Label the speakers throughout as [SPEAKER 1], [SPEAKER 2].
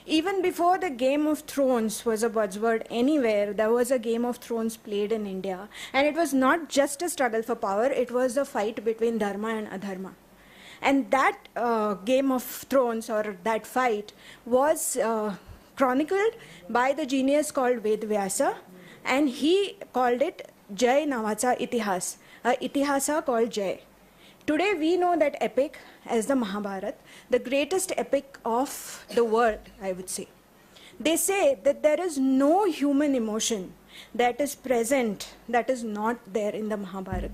[SPEAKER 1] Even before the Game of Thrones was a buzzword anywhere, there was a Game of Thrones played in India. And it was not just a struggle for power, it was a fight between dharma and adharma. And that Game of Thrones, or that fight, was chronicled by the genius called Ved Vyasa, and he called it Jai Navacha Itihas, a Itihasa called Jai. Today we know that epic as the Mahabharata, the greatest epic of the world, I would say. They say that there is no human emotion that is present that is not there in the Mahabharata.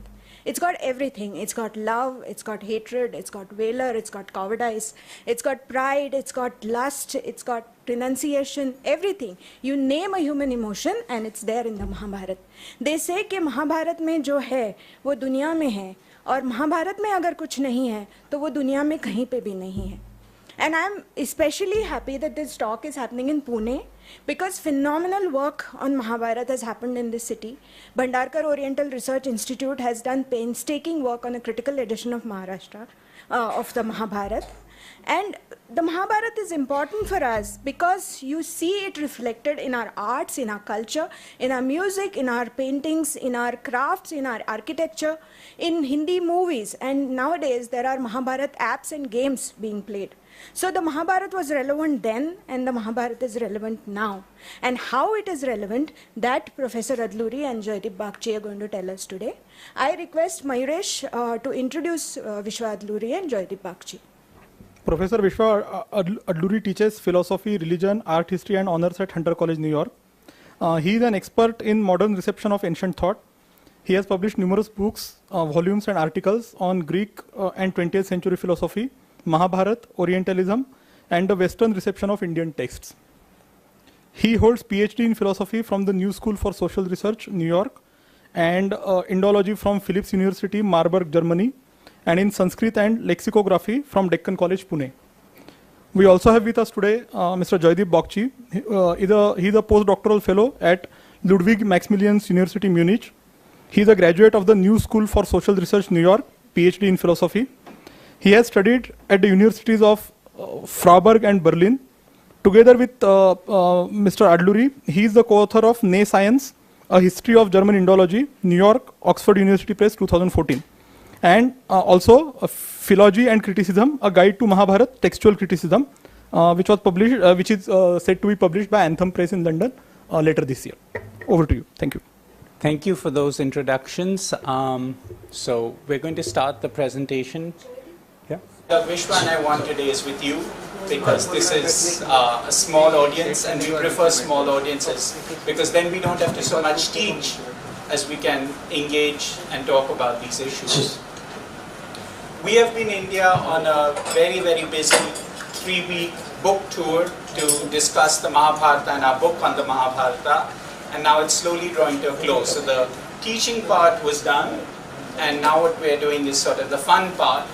[SPEAKER 1] It's got everything. It's got love, it's got hatred, it's got valor, it's got cowardice, it's got pride, it's got lust, it's got renunciation, everything. You name a human emotion and it's there in the Mahabharata. They say कि महाभारत में जो है वो दुनिया में है, और महाभारत में अगर कुछ नहीं है तो वो दुनिया में कहीं पे भी नहीं है. And I'm especially happy that this talk is happening in Pune, because phenomenal work on Mahabharata has happened in this city. Bhandarkar Oriental Research Institute has done painstaking work on a critical edition of Maharashtra, of the Mahabharata. And the Mahabharata is important for us because you see it reflected in our arts, in our culture, in our music, in our paintings, in our crafts, in our architecture, in Hindi movies. And nowadays there are Mahabharata apps and games being played. So the Mahabharata was relevant then, and the Mahabharata is relevant now. And how it is relevant, that Professor Adluri and Joydeep Bagchi are going to tell us today. I request Mayuresh to introduce Vishwa Adluri and Joydeep Bagchi.
[SPEAKER 2] Professor Vishwa Adluri teaches philosophy, religion, art history and honors at Hunter College, New York. He is an expert in modern reception of ancient thought. He has published numerous books, volumes and articles on Greek and 20th century philosophy, Mahabharata, Orientalism and the Western reception of Indian texts. He holds PhD in philosophy from the New School for Social Research, New York, and Indology from Philipps University, Marburg, Germany, and in Sanskrit and Lexicography from Deccan College, Pune. We also have with us today Mr. Joydeep Bagchi. He is a postdoctoral fellow at Ludwig Maximilians University, Munich. He is a graduate of the New School for Social Research, New York, PhD in philosophy. He has studied at the universities of Freiburg and Berlin. Together with Mr. Adluri, he is the co-author of Ne Science, A History of German Indology, New York, Oxford University Press, 2014. And also Philology and Criticism, A Guide to Mahabharata, Textual Criticism, which was published, which is said to be published by Anthem Press in London later this year. Over to you. Thank you.
[SPEAKER 3] Thank you for those introductions. So we're going to start the presentation. Yeah.
[SPEAKER 4] The Vishwa and I want today is with you, because this is a small audience and we prefer small audiences, because then we don't have to so much teach as we can engage and talk about these issues. We have been in India on a very, very busy 3-week book tour to discuss the Mahabharata and our book on the Mahabharata, and now it's slowly drawing to a close. So the teaching part was done, and now what we're doing is sort of the fun part,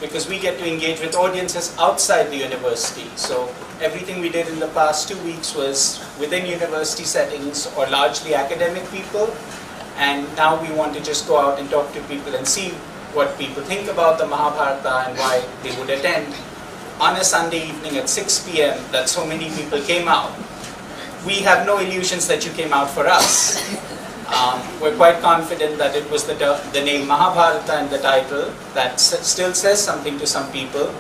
[SPEAKER 4] because we get to engage with audiences outside the university. So everything we did in the past 2 weeks was within university settings or largely academic people, and now we want to just go out and talk to people and see what people think about the Mahabharata and why they would attend on a Sunday evening at 6 p.m. that so many people came out. We have no illusions that you came out for us. We're quite confident that it was the name Mahabharata and the title that still says something to some people,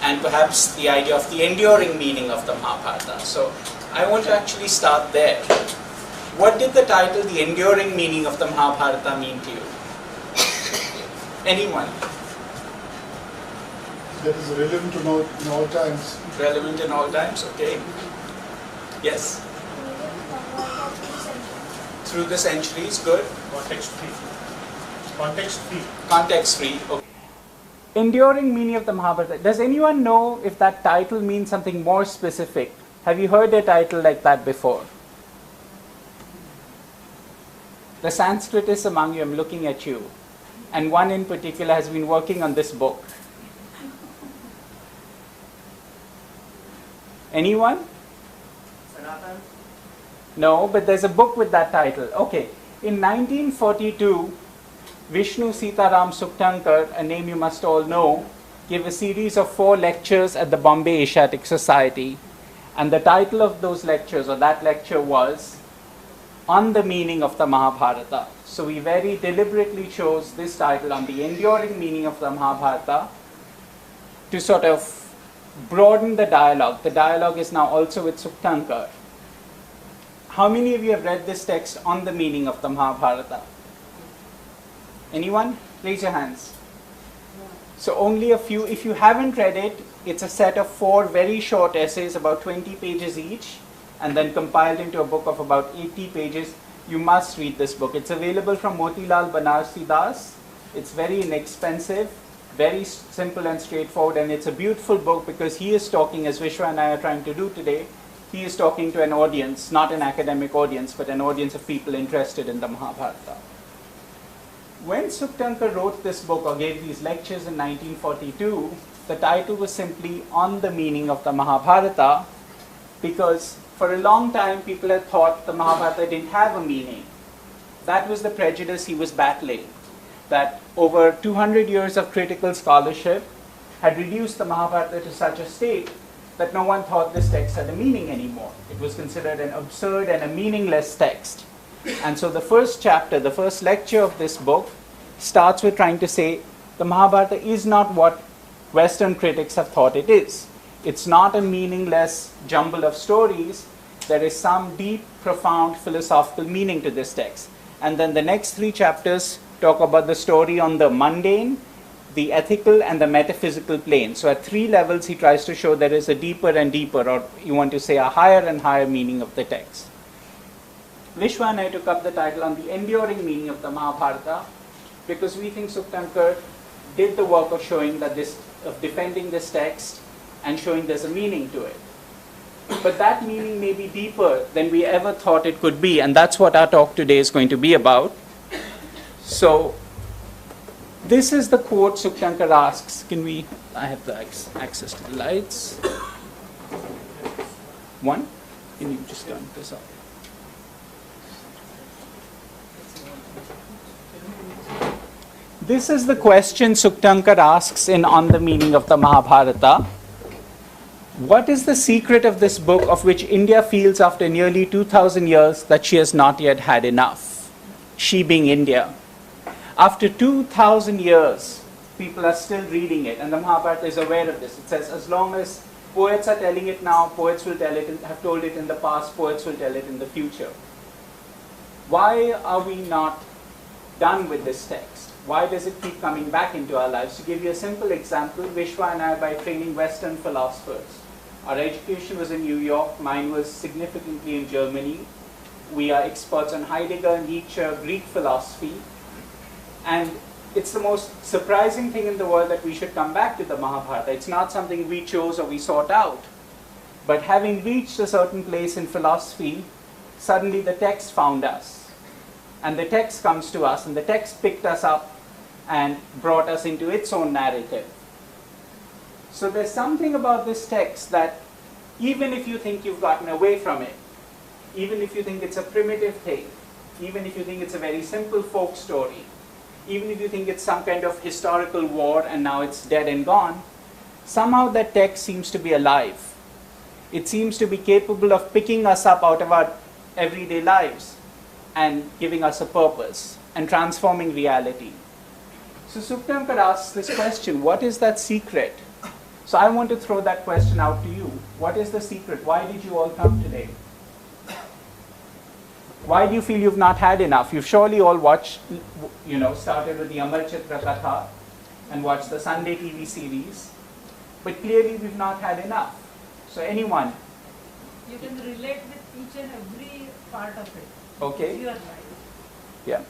[SPEAKER 4] and perhaps the idea of the enduring meaning of the Mahabharata. So I want to actually start there. What did the title, the enduring meaning of the Mahabharata, mean to you? Anyone?
[SPEAKER 5] That is relevant in all times.
[SPEAKER 4] Relevant in all times, okay. Yes? Through the centuries, good.
[SPEAKER 6] Context free. Context free.
[SPEAKER 4] Context free, okay.
[SPEAKER 3] Enduring meaning of the Mahabharata. Does anyone know if that title means something more specific? Have you heard a title like that before? The Sanskritists among you, I'm looking at you, and one in particular has been working on this book. Anyone? No, but there's a book with that title. Okay. In 1942, Vishnu Sitaram Sukhtankar, a name you must all know, gave a series of 4 lectures at the Bombay Asiatic Society. And the title of those lectures, or that lecture, was On the Meaning of the Mahabharata. So we very deliberately chose this title, On the Enduring Meaning of the Mahabharata, to sort of broaden the dialogue. The dialogue is now also with Suktankar. How many of you have read this text, On the Meaning of the Mahabharata? Anyone? Raise your hands. So only a few. If you haven't read it, it's a set of 4 very short essays, about 20 pages each, and then compiled into a book of about 80 pages. You must read this book. It's available from Motilal Banarsi Das. It's very inexpensive, very simple and straightforward, and it's a beautiful book because he is talking, as Vishwa and I are trying to do today, he is talking to an audience, not an academic audience, but an audience of people interested in the Mahabharata. When Suktankar wrote this book or gave these lectures in 1942, the title was simply On the Meaning of the Mahabharata, because for a long time people had thought the Mahabharata didn't have a meaning. That was the prejudice he was battling, that over 200 years of critical scholarship had reduced the Mahabharata to such a state that no one thought this text had a meaning anymore. It was considered an absurd and a meaningless text. And so the first chapter, the first lecture of this book starts with trying to say the Mahabharata is not what Western critics have thought it is. It's not a meaningless jumble of stories. There is some deep, profound philosophical meaning to this text. And then the next 3 chapters talk about the story on the mundane, the ethical, and the metaphysical plane. So at 3 levels he tries to show there is a deeper and deeper, or you want to say a higher and higher meaning of the text. Vishwa and I took up the title On the Enduring Meaning of the Mahabharata because we think Suktankar did the work of showing that of defending this text and showing there's a meaning to it. But that meaning may be deeper than we ever thought it could be, and that's what our talk today is going to be about. So this is the quote Suktankar asks. I have the access to the lights. One, can you just turn this up? This is the question Suktankar asks in On the Meaning of the Mahabharata. What is the secret of this book of which India feels after nearly 2000 years that she has not yet had enough? She being India. After 2000 years, people are still reading it, and the Mahabharata is aware of this. It says as long as poets are telling it now, poets will tell it, have told it in the past, poets will tell it in the future. Why are we not done with this text? Why does it keep coming back into our lives? To give you a simple example, Vishwa and I, by training Western philosophers, our education was in New York, mine was significantly in Germany. We are experts on Heidegger, Nietzsche, Greek philosophy, and it's the most surprising thing in the world that we should come back to the Mahabharata. It's not something we chose or we sought out, but having reached a certain place in philosophy, suddenly the text found us. And the text comes to us, and the text picked us up and brought us into its own narrative. So there's something about this text that even if you think you've gotten away from it, even if you think it's a primitive thing, even if you think it's a very simple folk story, even if you think it's some kind of historical war and now it's dead and gone, somehow that text seems to be alive. It seems to be capable of picking us up out of our everyday lives and giving us a purpose and transforming reality. So Suktankar asks this question, what is that secret? So I want to throw that question out to you. What is the secret? Why did you all come today? Why do you feel you've not had enough? You've surely all watched, started with the Amar Chitra Katha and watched the Sunday TV series, but clearly we've not had enough. So anyone?
[SPEAKER 7] You can relate with each and every part of it.
[SPEAKER 3] Okay.
[SPEAKER 7] You are right.
[SPEAKER 3] Yeah.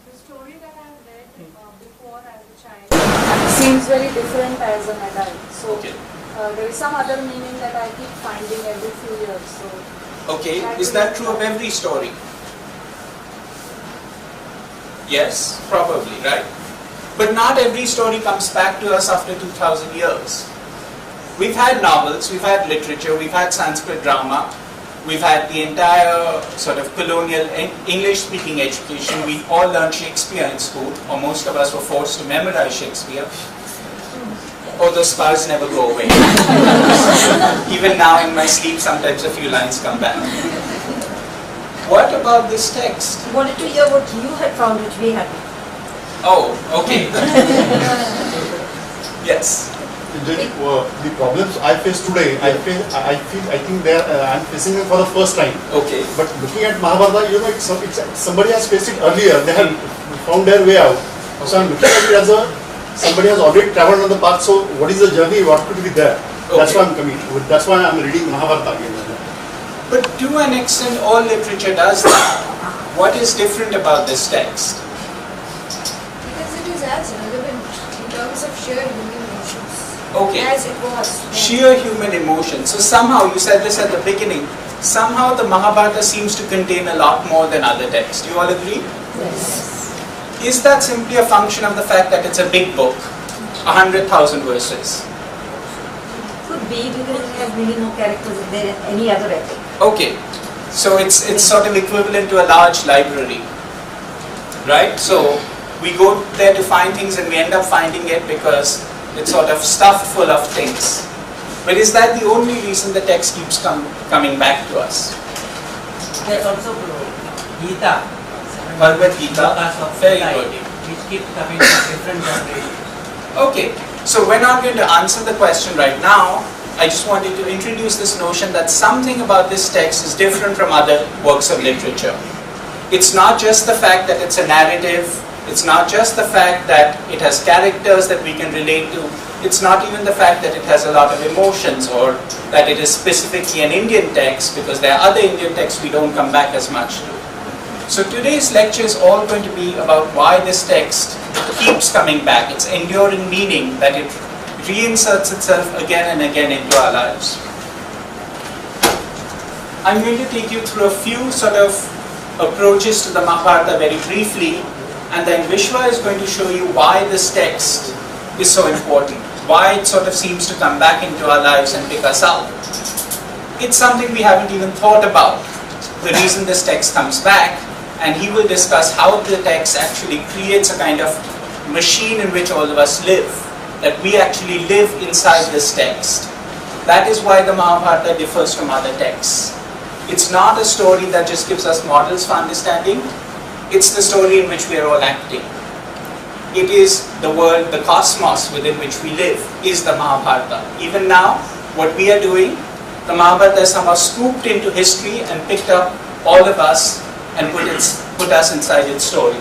[SPEAKER 8] The story that I have read before as a child seems very different as an adult. So there is some other meaning that I keep finding every few years. So
[SPEAKER 4] okay, is that true of every story? Yes, probably, right? But not every story comes back to us after 2000 years. We've had novels, we've had literature, we've had Sanskrit drama, we've had the entire sort of colonial English-speaking education. We all learned Shakespeare in school, or most of us were forced to memorize Shakespeare. Or Therefore, those scars never go away. Even now in my sleep, sometimes a few lines come back. What about this text?
[SPEAKER 9] I wanted to hear what you had found, which we had.
[SPEAKER 4] Oh, okay. Yes.
[SPEAKER 6] The problems I face today, I think I'm facing them for the first time.
[SPEAKER 4] Okay.
[SPEAKER 6] But looking at Mahabharata, somebody has faced it earlier. They have found their way out. So I'm looking at it as somebody has already traveled on the path. So what is the journey? What could be there?
[SPEAKER 4] Okay.
[SPEAKER 6] That's why I'm coming. That's why I'm reading Mahabharata again.
[SPEAKER 4] But to an extent, all literature does that. What is different about this text?
[SPEAKER 8] Because it is as relevant in terms of sheer human emotions
[SPEAKER 4] Okay.
[SPEAKER 8] as it was then.
[SPEAKER 4] Sheer human emotion. So somehow, you said this at the beginning, somehow the Mahabharata seems to contain a lot more than other texts. Do you all agree?
[SPEAKER 9] Yes.
[SPEAKER 4] Is that simply a function of the fact that it's a big book, 100,000 verses?
[SPEAKER 9] Could be, because it has really no characters in there in any other epic.
[SPEAKER 4] Okay, so it's sort of equivalent to a large library, right? So we go there to find things and we end up finding it because it's sort of stuffed full of things. But is that the only reason the text keeps coming back to us?
[SPEAKER 10] There's also Gita.
[SPEAKER 4] Bhagavad Gita, very good.
[SPEAKER 10] Which keeps coming to different generations.
[SPEAKER 4] Okay, so we're not going to answer the question right now. I just wanted to introduce this notion that something about this text is different from other works of literature. It's not just the fact that it's a narrative, it's not just the fact that it has characters that we can relate to, it's not even the fact that it has a lot of emotions or that it is specifically an Indian text, because there are other Indian texts we don't come back as much to. So today's lecture is all going to be about why this text keeps coming back, its enduring meaning, that it reinserts itself again and again into our lives. I'm going to take you through a few sort of approaches to the Mahabharata very briefly, and then Vishwa is going to show you why this text is so important, why it sort of seems to come back into our lives and pick us up. It's something we haven't even thought about, the reason this text comes back, and he will discuss how the text actually creates a kind of machine in which all of us live, that we actually live inside this text. That is why the Mahabharata differs from other texts. It's not a story that just gives us models for understanding, it's the story in which we are all acting. It is the world, the cosmos within which we live, is the Mahabharata. Even now, what we are doing, the Mahabharata is somehow scooped into history and picked up all of us and put us inside its story.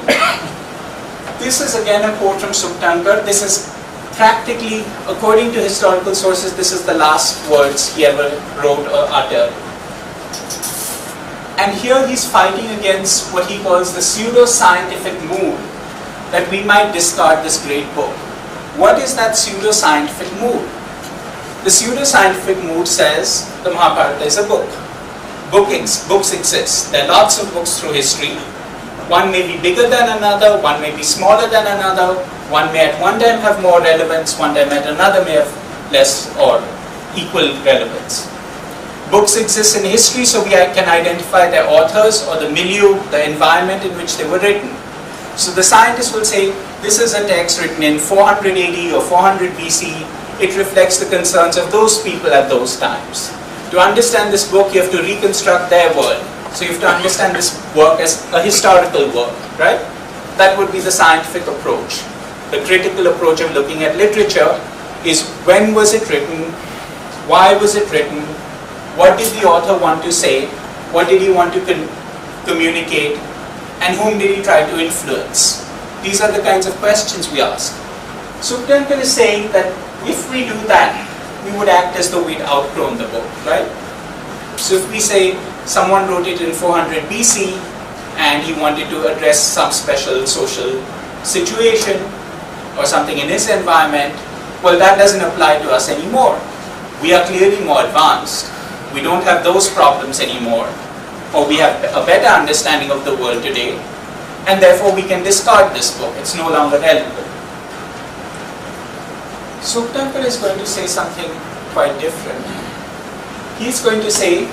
[SPEAKER 4] This is again a quote from Suktankar. This is practically, according to historical sources, this is the last words he ever wrote or uttered. And here he's fighting against what he calls the pseudo-scientific mood that we might discard this great book. What is that pseudo-scientific mood? The pseudo-scientific mood says the Mahabharata is a book. Books exist. There are lots of books through history. One may be bigger than another, one may be smaller than another, one may at one time have more relevance, one time at another may have less or equal relevance. Books exist in history, so we can identify their authors or the milieu, the environment in which they were written. So the scientists will say, this is a text written in 400 AD or 400 BC. It reflects the concerns of those people at those times. To understand this book, you have to reconstruct their world. So you have to understand this work as a historical work, right? That would be the scientific approach. The critical approach of looking at literature is, when was it written? Why was it written? What did the author want to say? What did he want to communicate? And whom did he try to influence? These are the kinds of questions we ask. Suktankar is saying that if we do that, we would act as though we'd outgrown the book, right? So if we say someone wrote it in 400 BC and he wanted to address some special social situation or something in his environment, well, that doesn't apply to us anymore. We are clearly more advanced. We don't have those problems anymore, or we have a better understanding of the world today, and therefore we can discard this book. It's no longer relevant. Suktankar is going to say something quite different. He's going to say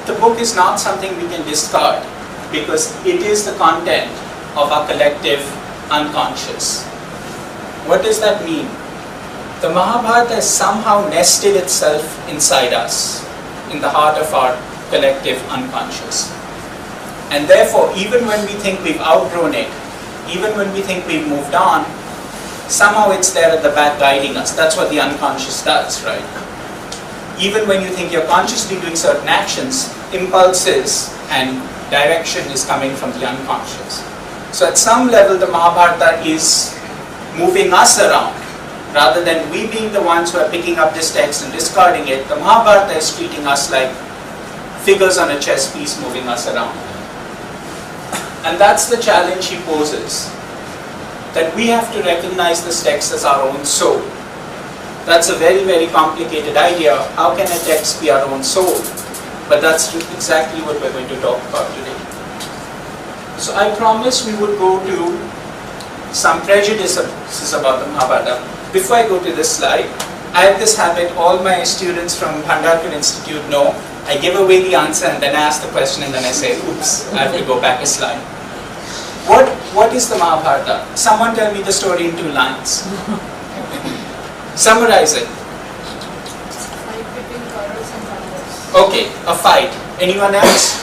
[SPEAKER 4] the book is not something we can discard because it is the content of our collective unconscious. What does that mean? The Mahabharata has somehow nested itself inside us, in the heart of our collective unconscious. And therefore, even when we think we've outgrown it, even when we think we've moved on, somehow it's there at the back guiding us. That's what the unconscious does, right? Even when you think you're consciously doing certain actions, impulses and direction is coming from the unconscious. So at some level, the Mahabharata is moving us around. Rather than we being the ones who are picking up this text and discarding it, the Mahabharata is treating us like figures on a chess piece moving us around. And that's the challenge he poses, that we have to recognize this text as our own soul. That's a very, very complicated idea. How can a text be our own soul? But that's exactly what we're going to talk about today. So I promised we would go to some prejudices about the Mahabharata. Before I go to this slide, I have this habit, all my students from Bhandarkar Institute know, I give away the answer and then I ask the question and then I say, oops, I have to go back a slide. What is the Mahabharata? Someone tell me the story in 2 lines. Summarize it.
[SPEAKER 8] Fight between Kauravas and Pandavas.
[SPEAKER 4] Okay, a fight. Anyone else?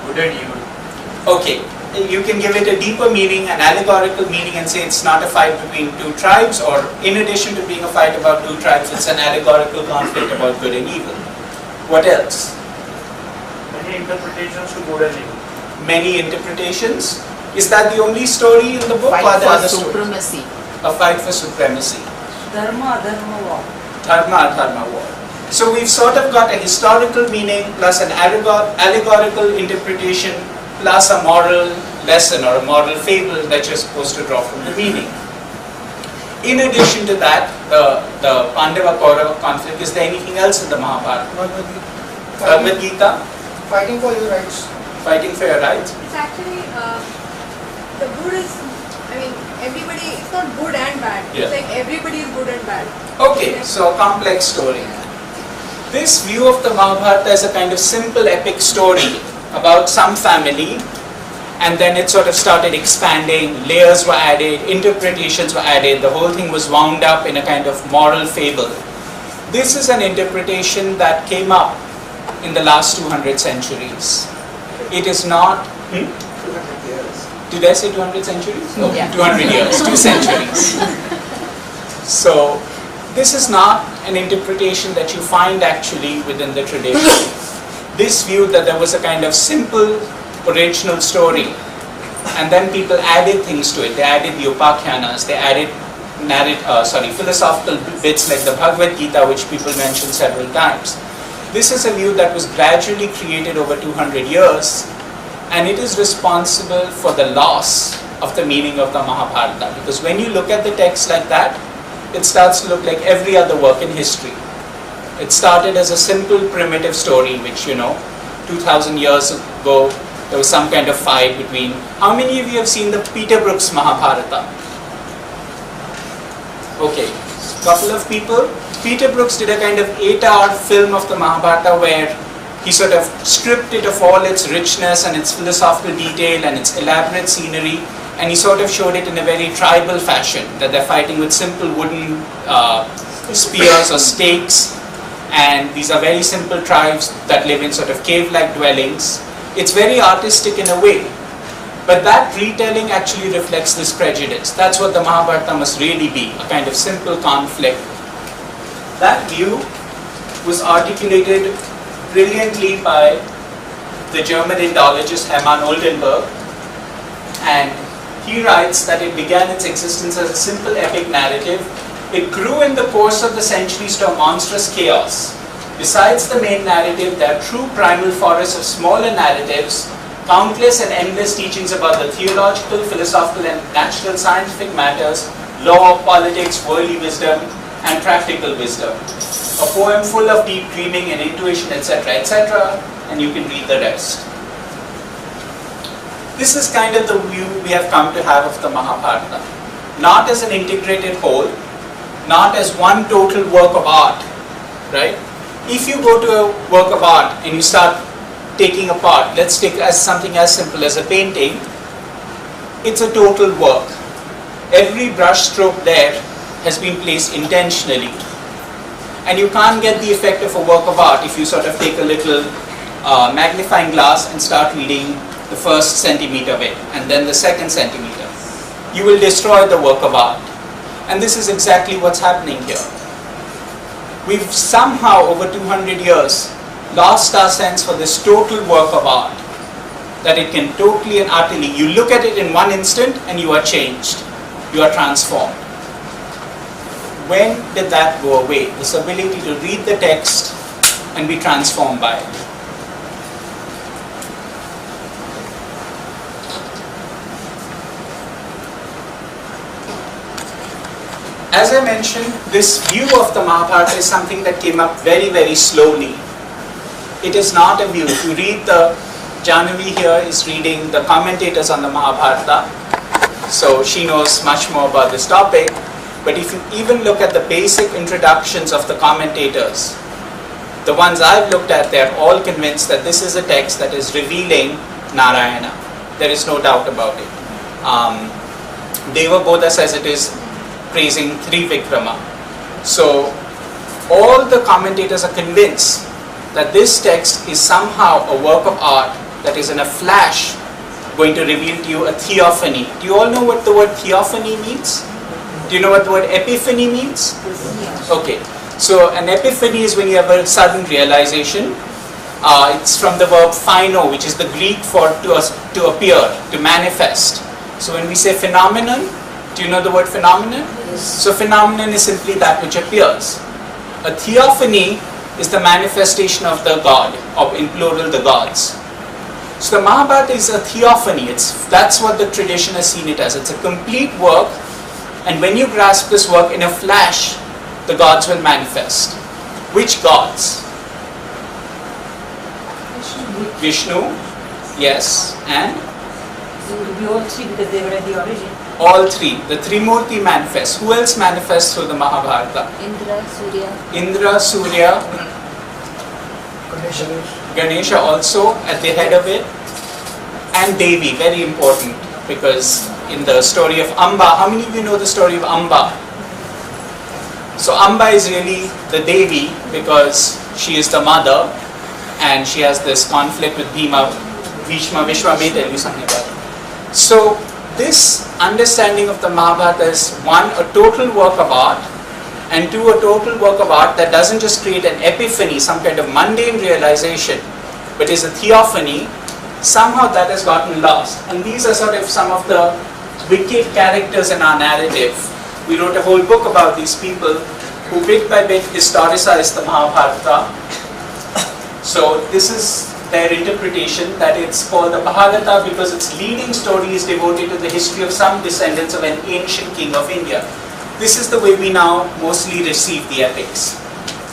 [SPEAKER 10] Good and evil.
[SPEAKER 4] Okay, you can give it a deeper meaning, an allegorical meaning, and say it's not a fight between 2 tribes, or in addition to being a fight about 2 tribes, it's an allegorical conflict about good and evil. What else?
[SPEAKER 10] Many interpretations to good and evil.
[SPEAKER 4] Many interpretations. Is that the only story in the book?
[SPEAKER 11] Fight
[SPEAKER 4] or are there
[SPEAKER 11] for
[SPEAKER 4] other stories?
[SPEAKER 11] supremacy.
[SPEAKER 4] A fight for supremacy.
[SPEAKER 9] Dharma, dharma war.
[SPEAKER 4] Dharma war. So we've sort of got a historical meaning plus an allegorical interpretation plus a moral lesson or a moral fable that you're supposed to draw from the meaning. In addition to that, the Pandava-Kaurava conflict, is there anything else in the Mahabharata? Bhagavad Gita?
[SPEAKER 12] Fighting for your rights.
[SPEAKER 4] Fighting for your rights?
[SPEAKER 7] It's actually, the good is, I mean, everybody, it's not good and bad.
[SPEAKER 4] Yeah.
[SPEAKER 7] It's like everybody is good and bad.
[SPEAKER 4] Okay, so a complex story. This view of the Mahabharata is a kind of simple epic story about some family, and then it sort of started expanding, layers were added, interpretations were added, the whole thing was wound up in a kind of moral fable. This is an interpretation that came up in the last 200 centuries. It is not... 200 years. Did I say 200 centuries? No, yeah. 200 years, 2 centuries. So, this is not an interpretation that you find actually within the tradition. This view that there was a kind of simple original story and then people added things to it. They added the upakhyanas, they added philosophical bits like the Bhagavad Gita, which people mentioned several times. This is a view that was gradually created over 200 years, and it is responsible for the loss of the meaning of the Mahabharata, because when you look at the text like that, it starts to look like every other work in history. It started as a simple primitive story which, 2000 years ago there was some kind of fight between... How many of you have seen the Peter Brook's Mahabharata? Okay, couple of people. Peter Brooks did a kind of 8-hour film of the Mahabharata where he sort of stripped it of all its richness and its philosophical detail and its elaborate scenery, and he sort of showed it in a very tribal fashion, that they're fighting with simple wooden spears or stakes, and these are very simple tribes that live in sort of cave-like dwellings. It's very artistic in a way, but that retelling actually reflects this prejudice. That's what the Mahabharata must really be, a kind of simple conflict. That view was articulated brilliantly by the German Indologist Hermann Oldenburg, and he writes that it began its existence as a simple epic narrative. It grew in the course of the centuries to a monstrous chaos. Besides the main narrative, there are true primal forests of smaller narratives, countless and endless teachings about the theological, philosophical and natural scientific matters, law, politics, worldly wisdom and practical wisdom. A poem full of deep dreaming and intuition, etc., etc., and you can read the rest. This is kind of the view we have come to have of the Mahabharata. Not as an integrated whole, not as one total work of art, right? If you go to a work of art and you start taking apart, let's take as something as simple as a painting, it's a total work. Every brush stroke there has been placed intentionally. And you can't get the effect of a work of art if you sort of take a little magnifying glass and start reading the first centimeter of it and then the second centimeter. You will destroy the work of art. And this is exactly what's happening here. We've somehow, over 200 years, lost our sense for this total work of art. That it can totally and utterly, you look at it in one instant and you are changed. You are transformed. When did that go away? This ability to read the text and be transformed by it. As I mentioned, this view of the Mahabharata is something that came up very, very slowly. It is not a view. If you read the, Jahnavi here is reading the commentators on the Mahabharata, so she knows much more about this topic. But if you even look at the basic introductions of the commentators, the ones I've looked at, they're all convinced that this is a text that is revealing Narayana. There is no doubt about it. Deva Bodha says it is praising Trivikrama. So all the commentators are convinced that this text is somehow a work of art that is in a flash going to reveal to you a theophany. Do you all know what the word theophany means? Do you know what the word epiphany means? Okay. So an epiphany is when you have a sudden realization. It's from the verb phino, which is the Greek for to appear, to manifest. So when we say phenomenon, do you know the word phenomenon? So phenomenon is simply that which appears. A theophany is the manifestation of the God, or in plural the gods. So the Mahabharata is a theophany. That's what the tradition has seen it as. It's a complete work, and when you grasp this work in a flash, the gods will manifest. Which gods? Vishnu, yes, and?
[SPEAKER 9] It would be all three because they were at the origin.
[SPEAKER 4] All three. The Trimurti manifests. Who else manifests through the Mahabharata?
[SPEAKER 9] Indra, Surya.
[SPEAKER 4] Indra, Surya, Ganesha also at the head of it, and Devi, very important, because in the story of Amba, how many of you know the story of Amba? So Amba is really the Devi because she is the mother and she has this conflict with Bhima, Bhishma, Vishwamitra, tell you something about it. So this understanding of the Mahabharata is one, a total work of art, and two, a total work of art that doesn't just create an epiphany, some kind of mundane realization, but is a theophany. Somehow that has gotten lost. And these are sort of some of the wicked characters in our narrative. We wrote a whole book about these people who bit by bit historicized the Mahabharata. So this is their interpretation, that it's called the Mahabharata because its leading story is devoted to the history of some descendants of an ancient king of India. This is the way we now mostly receive the epics.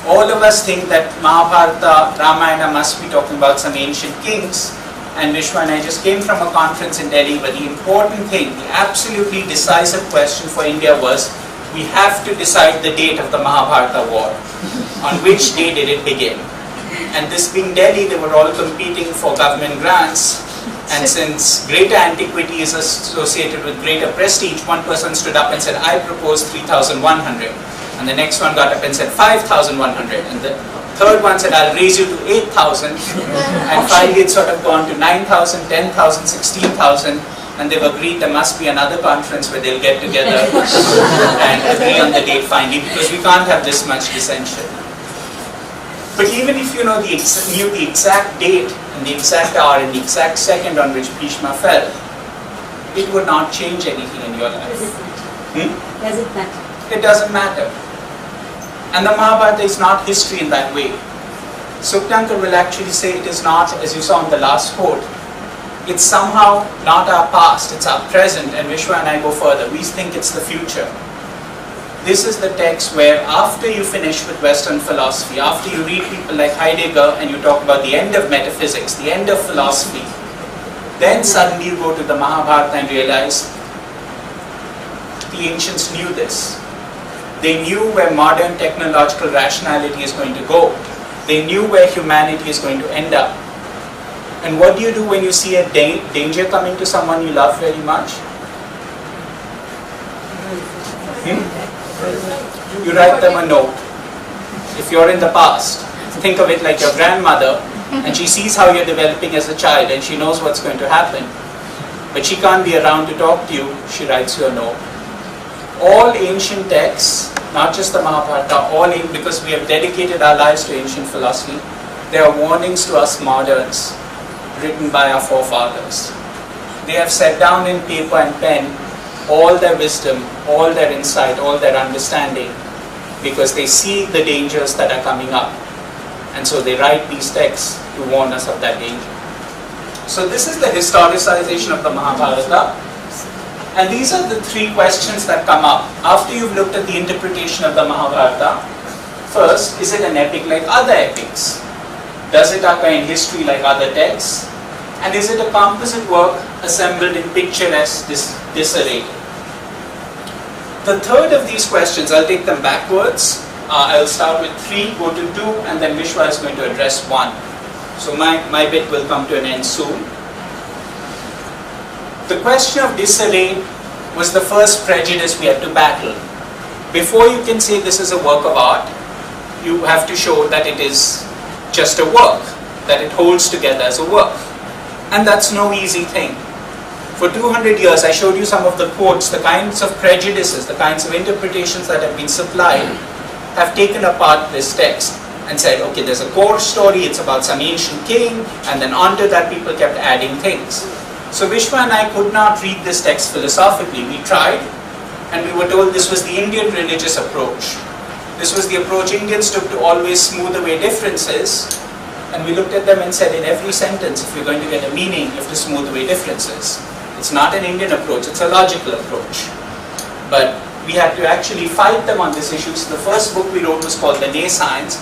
[SPEAKER 4] All of us think that Mahabharata, Ramayana must be talking about some ancient kings, and Vishwa and I just came from a conference in Delhi where the important thing, the absolutely decisive question for India was, we have to decide the date of the Mahabharata war. On which day did it begin? And this being Delhi, they were all competing for government grants, and since greater antiquity is associated with greater prestige, one person stood up and said, I propose 3,100. And the next one got up and said 5,100. And the third one said, I'll raise you to 8,000. And finally it's sort of gone to 9,000, 10,000, 16,000. And they've agreed there must be another conference where they'll get together and agree on the date finally, because we can't have this much dissension. But even if you know knew the exact date and the exact hour and the exact second on which Bhishma fell, it would not change anything in your life.
[SPEAKER 9] Does it matter?
[SPEAKER 4] It doesn't matter. And the Mahabharata is not history in that way. Suktankar will actually say it is not, as you saw in the last quote, it's somehow not our past, it's our present, and Vishwa and I go further. We think it's the future. This is the text where after you finish with Western philosophy, after you read people like Heidegger and you talk about the end of metaphysics, the end of philosophy, then suddenly you go to the Mahabharata and realize the ancients knew this. They knew where modern technological rationality is going to go. They knew where humanity is going to end up. And what do you do when you see a danger coming to someone you love very much? You write them a note. If you're in the past, think of it like your grandmother, and she sees how you're developing as a child, and she knows what's going to happen. But she can't be around to talk to you, she writes you a note. All ancient texts, not just the Mahabharata, because we have dedicated our lives to ancient philosophy, they are warnings to us moderns, written by our forefathers. They have set down in paper and pen all their wisdom, all their insight, all their understanding, because they see the dangers that are coming up. And so they write these texts to warn us of that danger. So this is the historicization of the Mahabharata. And these are the three questions that come up after you've looked at the interpretation of the Mahabharata. First, is it an epic like other epics? Does it occur in history like other texts? And is it a composite work assembled in picturesque disarray? The third of these questions, I'll take them backwards. I'll start with 3, go to 2, and then Vishwa is going to address 1. So my bit will come to an end soon. The question of disarray was the first prejudice we had to battle. Before you can say this is a work of art, you have to show that it is just a work, that it holds together as a work. And that's no easy thing. For 200 years, I showed you some of the quotes, the kinds of prejudices, the kinds of interpretations that have been supplied, have taken apart this text and said, okay, there's a core story, it's about some ancient king, and then onto that people kept adding things. So Vishwa and I could not read this text philosophically. We tried, and we were told this was the Indian religious approach. This was the approach Indians took to always smooth away differences. And we looked at them and said, in every sentence, if you're going to get a meaning, you have to smooth away differences. It's not an Indian approach, it's a logical approach. But we had to actually fight them on this issue. So the first book we wrote was called The Nescience,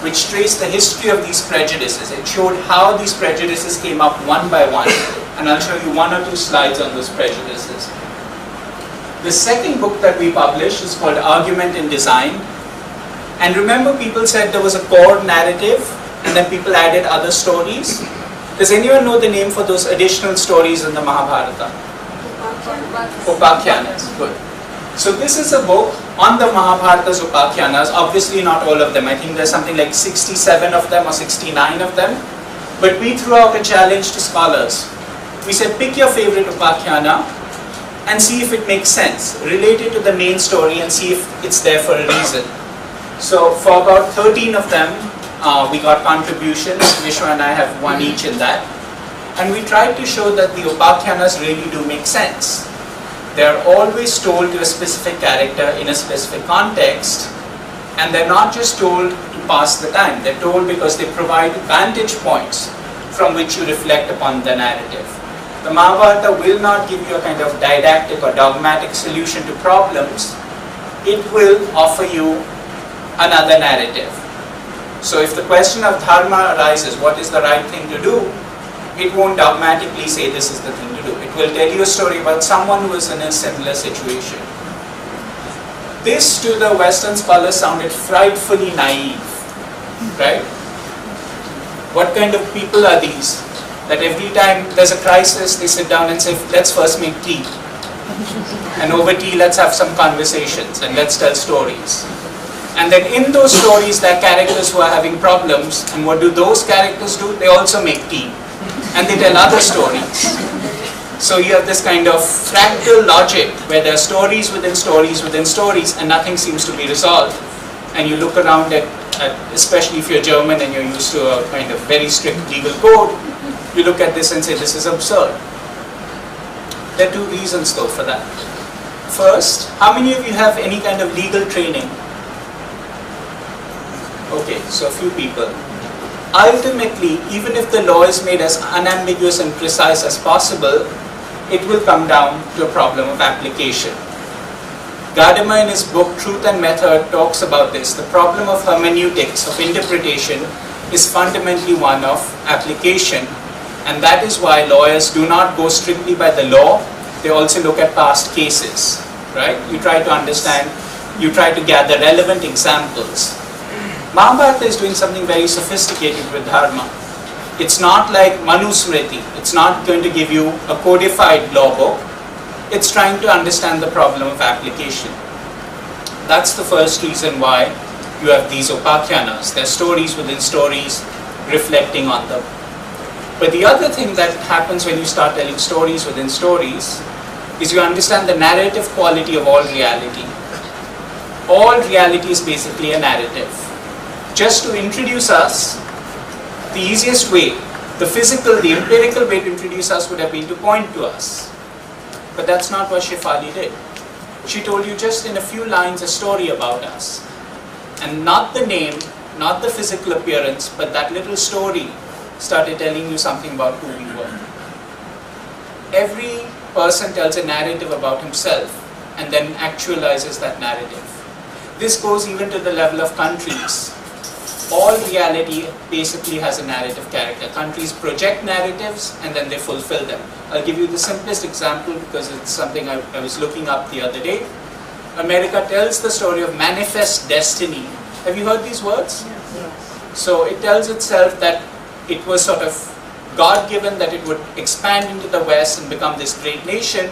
[SPEAKER 4] which traced the history of these prejudices. It showed how these prejudices came up one by one. And I'll show you 1 or 2 slides on those prejudices. The second book that we published is called Argument in Design. And remember, people said there was a core narrative, and then people added other stories. Does anyone know the name for those additional stories in the Mahabharata? Upakhyanas. Good. So this is a book on the Mahabharata's Upakhyanas. Obviously not all of them. I think there's something like 67 of them or 69 of them. But we threw out a challenge to scholars. We said, pick your favorite Upakhyana and see if it makes sense. Relate it to the main story and see if it's there for a reason. So for about 13 of them, we got contributions. Vishwa and I have 1 each in that. And we tried to show that the Upakhyanas really do make sense. They are always told to a specific character in a specific context. And they're not just told to pass the time. They're told because they provide vantage points from which you reflect upon the narrative. The Mahabharata will not give you a kind of didactic or dogmatic solution to problems. It will offer you another narrative. So if the question of dharma arises, what is the right thing to do? It won't dogmatically say this is the thing to do. It will tell you a story about someone who is in a similar situation. This to the Western scholars sounded frightfully naive, right? What kind of people are these? That every time there's a crisis, they sit down and say, let's first make tea. And over tea, let's have some conversations and let's tell stories. And then in those stories, there are characters who are having problems. And what do those characters do? They also make tea. And they tell other stories. So you have this kind of fractal logic where there are stories within stories within stories and nothing seems to be resolved. And you look around at especially if you're German and you're used to a kind of very strict legal code, you look at this and say, this is absurd. There are 2 reasons though for that. First, how many of you have any kind of legal training? Okay, so a few people. Ultimately, even if the law is made as unambiguous and precise as possible, it will come down to a problem of application. Gadamer in his book Truth and Method talks about this. The problem of hermeneutics, of interpretation, is fundamentally one of application. And that is why lawyers do not go strictly by the law, they also look at past cases, right? You try to understand, you try to gather relevant examples. Mahabharata is doing something very sophisticated with dharma. It's not like Manusmriti, it's not going to give you a codified law book, it's trying to understand the problem of application. That's the first reason why you have these upakhyanas. They're stories within stories reflecting on them. But the other thing that happens when you start telling stories within stories is you understand the narrative quality of all reality. All reality is basically a narrative. Just to introduce us, the easiest way, the physical, the empirical way to introduce us would have been to point to us. But that's not what Shefali did. She told you just in a few lines a story about us. And not the name, not the physical appearance, but that little story started telling you something about who we were. Every person tells a narrative about himself and then actualizes that narrative. This goes even to the level of countries. All reality basically has a narrative character. Countries project narratives and then they fulfill them. I'll give you the simplest example because it's something I was looking up the other day. America tells the story of manifest destiny. Have you heard these words?
[SPEAKER 9] Yes.
[SPEAKER 4] So it tells itself that it was sort of God-given that it would expand into the West and become this great nation.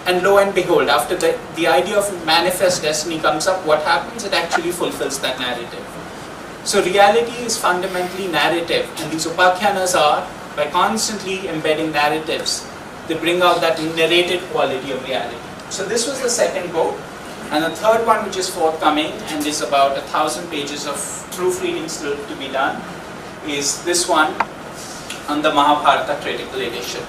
[SPEAKER 4] And lo and behold, after the idea of manifest destiny comes up, what happens? It actually fulfills that narrative. So reality is fundamentally narrative, and these upakhyanas are, by constantly embedding narratives, they bring out that narrated quality of reality. So this was the second book. And the third one, which is forthcoming and is about 1,000 pages of proofreading still to be done, is this one on the Mahabharata critical edition.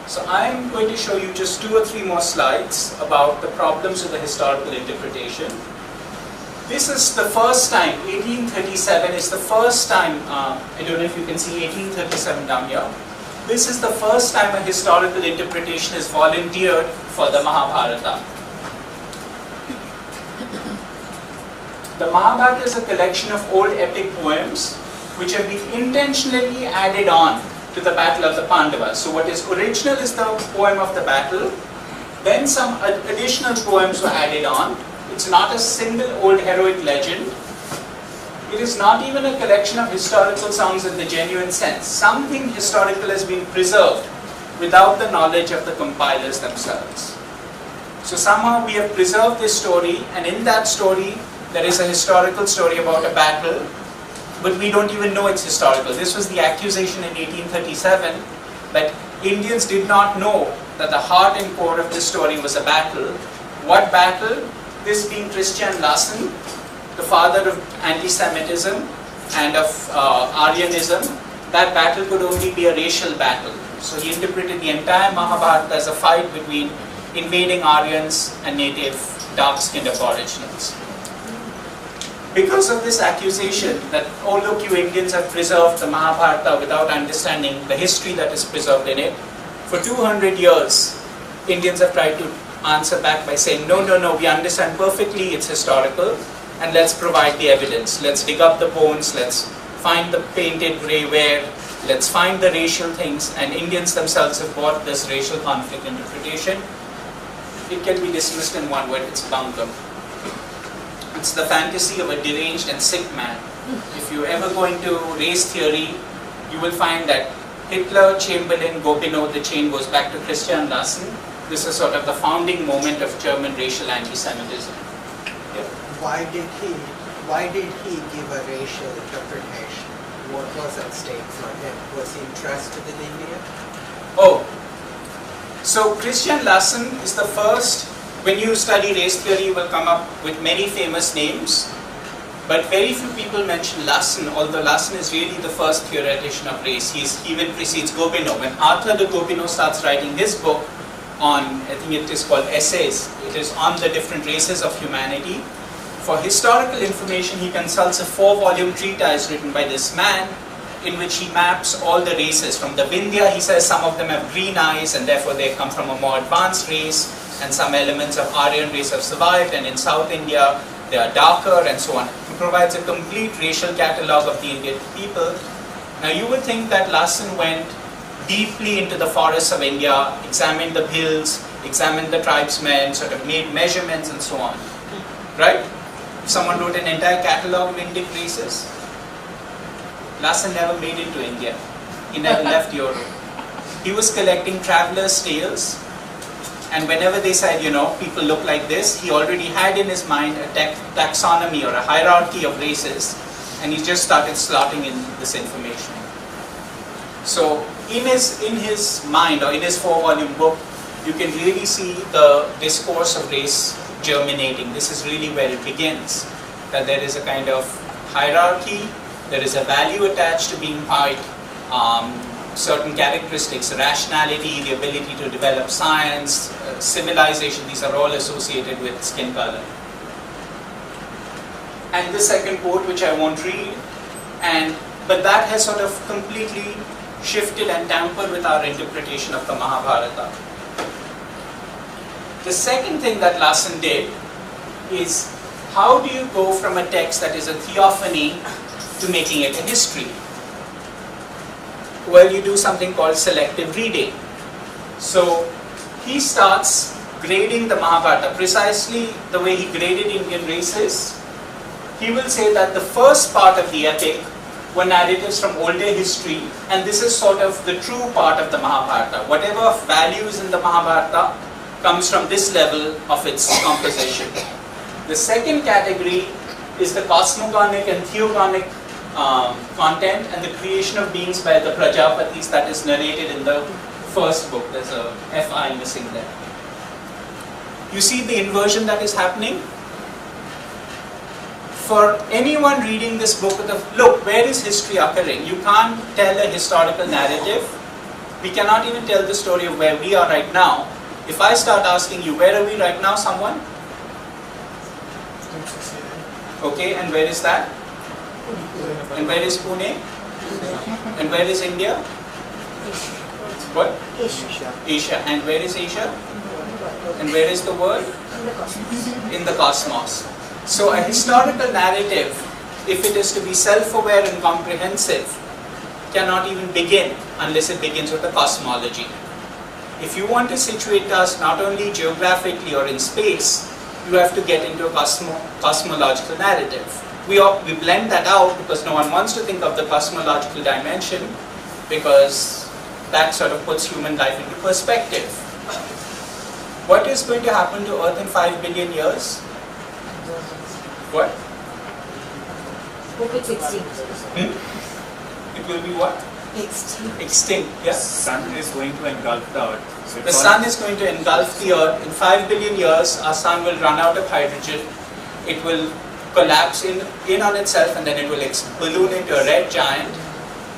[SPEAKER 4] So I'm going to show you just 2 or 3 more slides about the problems with the historical interpretation. This is the first time, 1837 is the first time, I don't know if you can see 1837 down here. This is the first time a historical interpretation is volunteered for the Mahabharata. The Mahabharata is a collection of old epic poems which have been intentionally added on to the battle of the Pandavas. So what is original is the poem of the battle, then some additional poems were added on. It's not a single old heroic legend. It is not even a collection of historical songs in the genuine sense. Something historical has been preserved without the knowledge of the compilers themselves. So somehow we have preserved this story, and in that story there is a historical story about a battle, but we don't even know it's historical. This was the accusation in 1837 that Indians did not know that the heart and core of this story was a battle. What battle? This being Christian Larsen, the father of anti-Semitism and of Aryanism. That battle could only be a racial battle. So he interpreted the entire Mahabharata as a fight between invading Aryans and native dark-skinned aboriginals. Because of this accusation that, oh look, you Indians have preserved the Mahabharata without understanding the history that is preserved in it, for 200 years, Indians have tried to answer back by saying, no, no, no, we understand perfectly it's historical, and let's provide the evidence. Let's dig up the bones, let's find the painted grey ware, let's find the racial things, and Indians themselves have bought this racial conflict interpretation. It can be dismissed in one word, it's bunkum. It's the fantasy of a deranged and sick man. If you ever go into race theory, you will find that Hitler, Chamberlain, Gobineau, the chain goes back to Christian Larsen. This is sort of the founding moment of German racial anti-Semitism. Yeah.
[SPEAKER 12] Why did he give a racial interpretation? What was at stake for him? Was he interested in India?
[SPEAKER 4] Oh, so Christian Larsen is the first. When you study race theory, you will come up with many famous names, but very few people mention Larsen, although Larsen is really the first theoretician of race. He even precedes Gobineau. When Arthur de Gobineau starts writing his book on, I think it is called Essays, it is on the different races of humanity. For historical information, he consults a 4-volume treatise written by this man, in which he maps all the races. From the Vindhya, he says some of them have green eyes and therefore they come from a more advanced race, and some elements of Aryan race have survived, and in South India they are darker, and so on. He provides a complete racial catalogue of the Indian people. Now you would think that Larsen went deeply into the forests of India, examined the hills, examined the tribesmen, sort of made measurements and so on. Right? If someone wrote an entire catalogue of Indic races, Larsen never made it to India. He never left Europe. He was collecting travelers' tales. And whenever they said, people look like this, he already had in his mind a taxonomy or a hierarchy of races, and he just started slotting in this information. So in his mind, or in his 4-volume book, you can really see the discourse of race germinating. This is really where it begins, that there is a kind of hierarchy, there is a value attached to being white, certain characteristics, rationality, the ability to develop science, civilization, these are all associated with skin color. And the second quote, which I won't read, but that has sort of completely shifted and tampered with our interpretation of the Mahabharata. The second thing that Larson did is, how do you go from a text that is a theophany to making it a history? Well, you do something called selective reading. So he starts grading the Mahabharata precisely the way he graded Indian races. He will say that the first part of the epic were narratives from older history, and this is sort of the true part of the Mahabharata. Whatever value is in the Mahabharata comes from this level of its composition. The second category is the cosmogonic and theogonic content and the creation of beings by the Prajapatis that is narrated in the first book. There's a F-I missing there. You see the inversion that is happening? For anyone reading this book, look, where is history occurring? You can't tell a historical narrative. We cannot even tell the story of where we are right now. If I start asking you, where are we right now, someone? Okay, and where is that? And where is Pune? And where is India? What? Asia. Asia. And where is Asia? And where is the world? In the cosmos. So a historical narrative, if it is to be self-aware and comprehensive, cannot even begin unless it begins with a cosmology. If you want to situate us not only geographically or in space, you have to get into a cosmological narrative. We blend that out because no one wants to think of the cosmological dimension, because that sort of puts human life into perspective. What is going to happen to Earth in 5 billion years? What?
[SPEAKER 9] Hope it's extinct.
[SPEAKER 4] It will be what?
[SPEAKER 9] Extinct.
[SPEAKER 4] Extinct, yes.
[SPEAKER 10] Sun is going to engulf the Earth. So
[SPEAKER 4] the sun is going to engulf the Earth. In 5 billion years, our sun will run out of hydrogen. It will collapse in on itself, and then it will balloon into a red giant.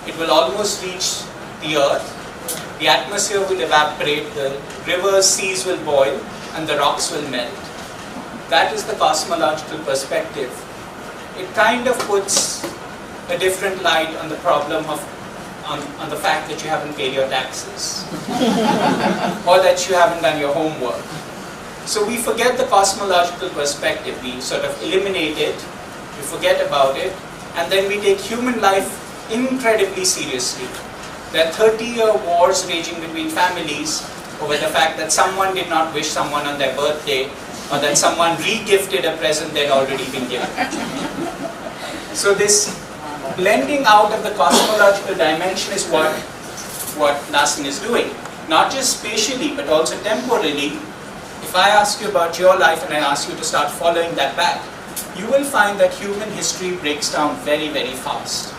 [SPEAKER 4] It will almost reach the Earth. The atmosphere will evaporate, the rivers, seas will boil, and the rocks will melt. That is the cosmological perspective. It kind of puts a different light on the problem of on the fact that you haven't paid your taxes or that you haven't done your homework. So we forget the cosmological perspective. We sort of eliminate it, we forget about it, and then we take human life incredibly seriously. There are 30-year wars raging between families over the fact that someone did not wish someone on their birthday, or that someone re-gifted a present they'd already been given. So this blending out of the cosmological dimension is what Larson is doing. Not just spatially, but also temporally. If I ask you about your life and I ask you to start following that back, you will find that human history breaks down very, very fast.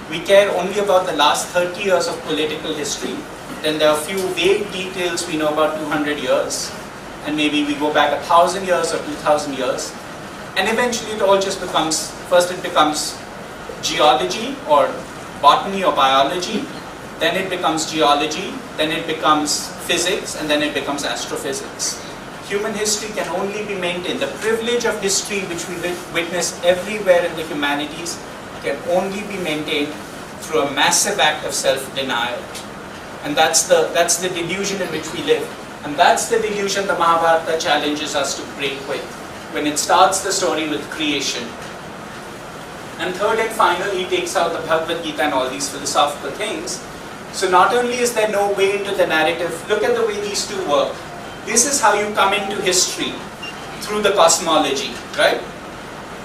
[SPEAKER 4] We care only about the last 30 years of political history. Then there are a few vague details we know about 200 years. And maybe we go back 1,000 years or 2,000 years. And eventually it all just becomes, first it becomes geology or botany or biology, then it becomes geology, then it becomes physics, and then it becomes astrophysics. Human history can only be maintained. The privilege of history, which we witness everywhere in the humanities, can only be maintained through a massive act of self-denial. And that's the delusion in which we live. And that's the delusion the Mahabharata challenges us to break with, when it starts the story with creation. And third and final, he takes out the Bhagavad Gita and all these philosophical things. So not only is there no way into the narrative, look at the way these two work. This is how you come into history, through the cosmology, right?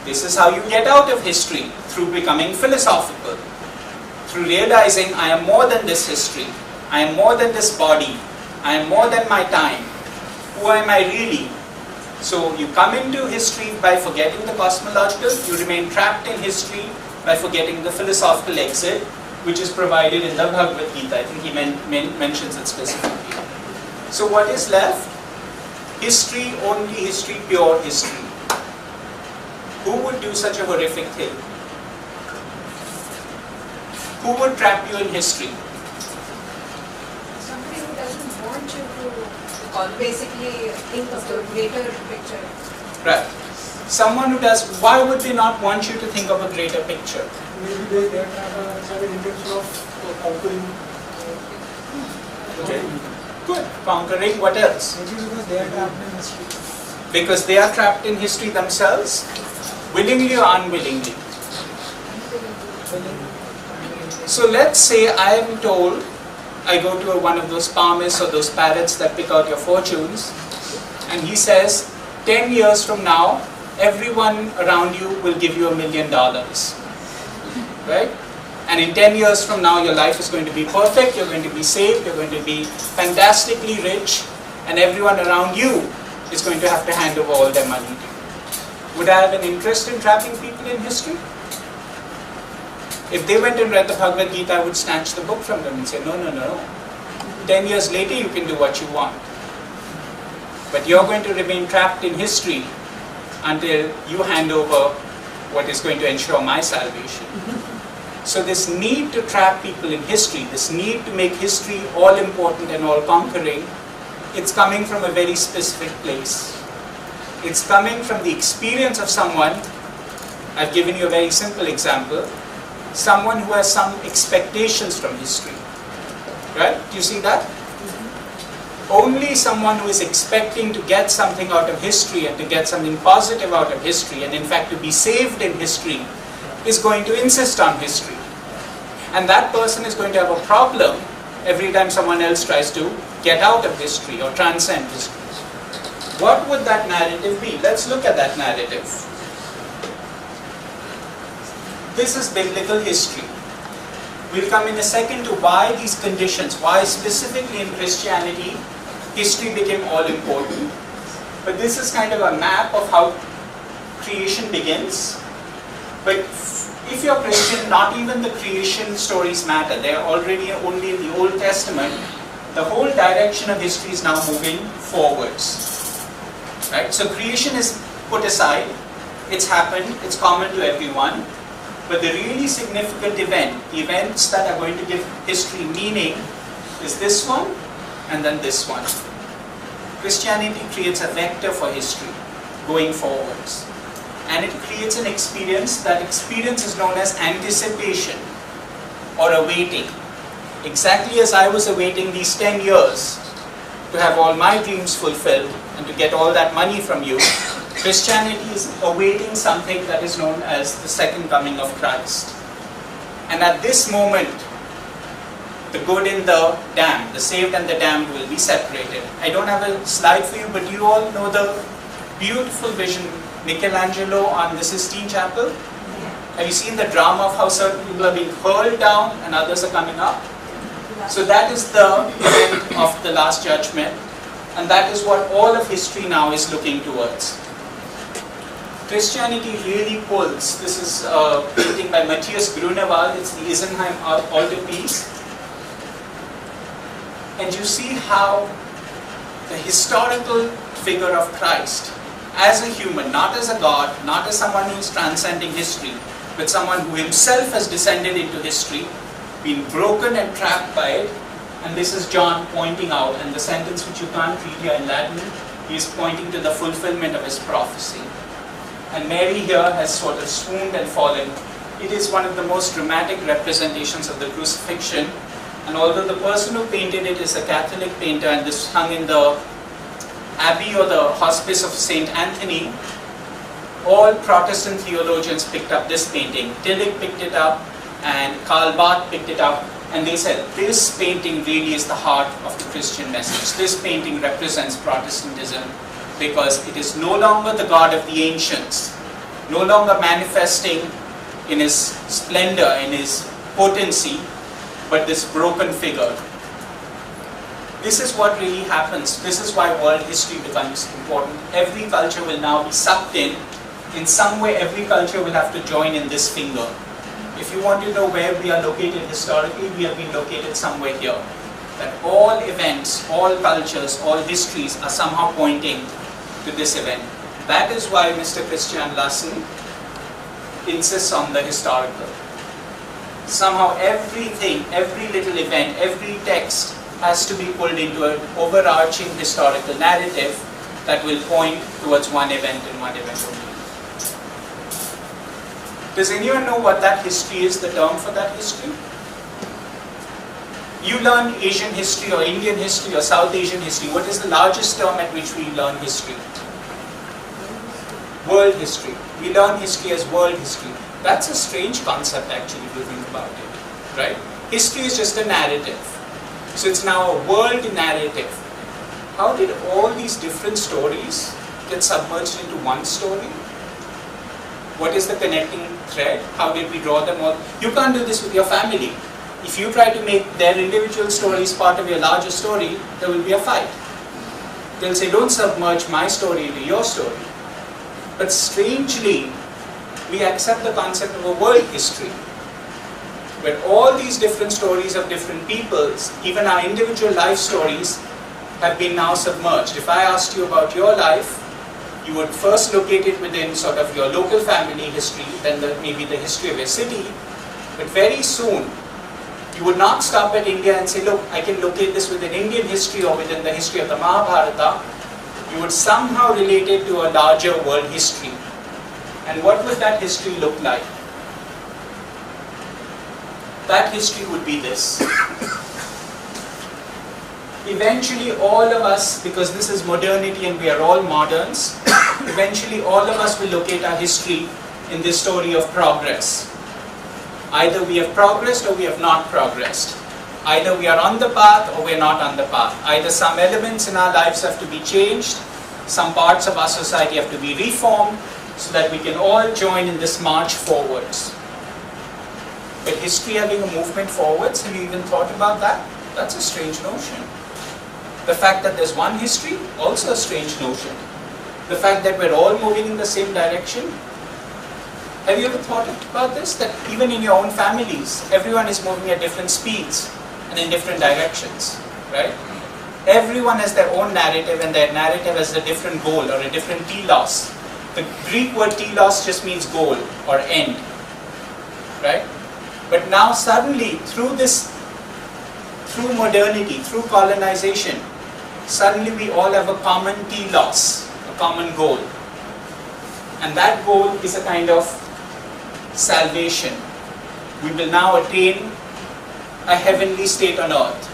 [SPEAKER 4] This is how you get out of history, through becoming philosophical, through realizing I am more than this history, I am more than this body, I am more than my time. who am I really? So you come into history by forgetting the cosmological, you remain trapped in history by forgetting the philosophical exit, which is provided in the Bhagavad Gita. I think he mentions it specifically. So what is left? History, only history, pure history. Who would do such a horrific thing? Who would trap you in history?
[SPEAKER 7] Somebody who doesn't want you to basically think of the greater picture.
[SPEAKER 4] Right. Someone who does, why would they not want you to think of a greater picture?
[SPEAKER 11] Maybe they have an intention of conquering.
[SPEAKER 4] Okay. Good. Conquering, what else?
[SPEAKER 11] Maybe because they are trapped in history.
[SPEAKER 4] Because they are trapped in history themselves, willingly or unwillingly. So let's say I am told, I go to one of those palmists or those parrots that pick out your fortunes, and he says, 10 years from now, everyone around you will give you $1 million. Right? And in 10 years from now, your life is going to be perfect, you're going to be saved, you're going to be fantastically rich, and everyone around you is going to have to hand over all their money to you. Would I have an interest in trapping people in history? If they went and read the Bhagavad Gita, I would snatch the book from them and say, no, no, no. 10 years later, you can do what you want. But you're going to remain trapped in history until you hand over what is going to ensure my salvation. So this need to trap people in history, this need to make history all important and all conquering, it's coming from a very specific place. It's coming from the experience of someone. I've given you a very simple example. Someone who has some expectations from history. Right? Do you see that? Only someone who is expecting to get something out of history and to get something positive out of history, and in fact to be saved in history, is going to insist on history. And that person is going to have a problem every time someone else tries to get out of history or transcend history. What would that narrative be? Let's look at that narrative. This is biblical history. We'll come in a second to why these conditions, why specifically in Christianity, history became all important. But this is kind of a map of how creation begins. But if you're Christian, not even the creation stories matter. They're already only in the Old Testament. The whole direction of history is now moving forwards. Right? So creation is put aside. It's happened. It's common to everyone. But the really significant event, the events that are going to give history meaning, is this one and then this one. Christianity creates a vector for history going forwards. And it creates an experience. That experience is known as anticipation or awaiting. Exactly as I was awaiting these 10 years to have all my dreams fulfilled and to get all that money from you, Christianity is awaiting something that is known as the second coming of Christ. And at this moment, the good and the damned, the saved and the damned will be separated. I don't have a slide for you, but you all know the beautiful vision Michelangelo on the Sistine Chapel. Have you seen the drama of how certain people are being hurled down and others are coming up? So that is the event of the Last Judgment, and that is what all of history now is looking towards. Christianity really pulls. This is a painting by Matthias Grunewald. It's the Isenheim altarpiece. And you see how the historical figure of Christ, as a human, not as a god, not as someone who is transcending history, but someone who himself has descended into history, been broken and trapped by it. And this is John pointing out, and the sentence which you can't read here in Latin, he is pointing to the fulfillment of his prophecy. And Mary here has sort of swooned and fallen. It is one of the most dramatic representations of the crucifixion. And although the person who painted it is a Catholic painter, and this hung in the Abbey or the Hospice of St. Anthony, all Protestant theologians picked up this painting. Tillich picked it up, and Karl Barth picked it up, and they said, this painting really is the heart of the Christian message. This painting represents Protestantism, because it is no longer the God of the ancients, no longer manifesting in his splendor, in his potency, but this broken figure. This is what really happens. This is why world history becomes important. Every culture will now be sucked in. In some way, every culture will have to join in this finger. If you want to know where we are located historically, we have been located somewhere here. That all events, all cultures, all histories are somehow pointing to this event. That is why Mr. Christian Larsen insists on the historical. Somehow everything, every little event, every text has to be pulled into an overarching historical narrative that will point towards one event and one event only. Does anyone know what that history is, the term for that history? You learn Asian history or Indian history or South Asian history. What is the largest term at which we learn history? World history. We learn history as world history. That's a strange concept actually if you think about it, right? History is just a narrative. So it's now a world narrative. How did all these different stories get submerged into one story? What is the connecting thread? How did we draw them all? You can't do this with your family. If you try to make their individual stories part of your larger story, there will be a fight. They'll say, don't submerge my story into your story. But strangely, we accept the concept of a world history, where all these different stories of different peoples, even our individual life stories, have been now submerged. If I asked you about your life, you would first locate it within sort of your local family history, then maybe the history of your city, but very soon, you would not stop at India and say, look, I can locate this within Indian history or within the history of the Mahabharata. You would somehow relate it to a larger world history. And what would that history look like? That history would be this. Eventually all of us, because this is modernity and we are all moderns, eventually all of us will locate our history in this story of progress. Either we have progressed or we have not progressed. Either we are on the path or we are not on the path. Either some elements in our lives have to be changed, some parts of our society have to be reformed, so that we can all join in this march forwards. But history having a movement forwards, have you even thought about that? That's a strange notion. The fact that there's one history, also a strange notion. The fact that we're all moving in the same direction. Have you ever thought about this? That even in your own families, everyone is moving at different speeds and in different directions, right? Everyone has their own narrative and their narrative has a different goal or a different telos. The Greek word telos just means goal or end, right? But now suddenly, through modernity, through colonization, suddenly we all have a common telos, a common goal. And that goal is a kind of salvation. We will now attain a heavenly state on earth.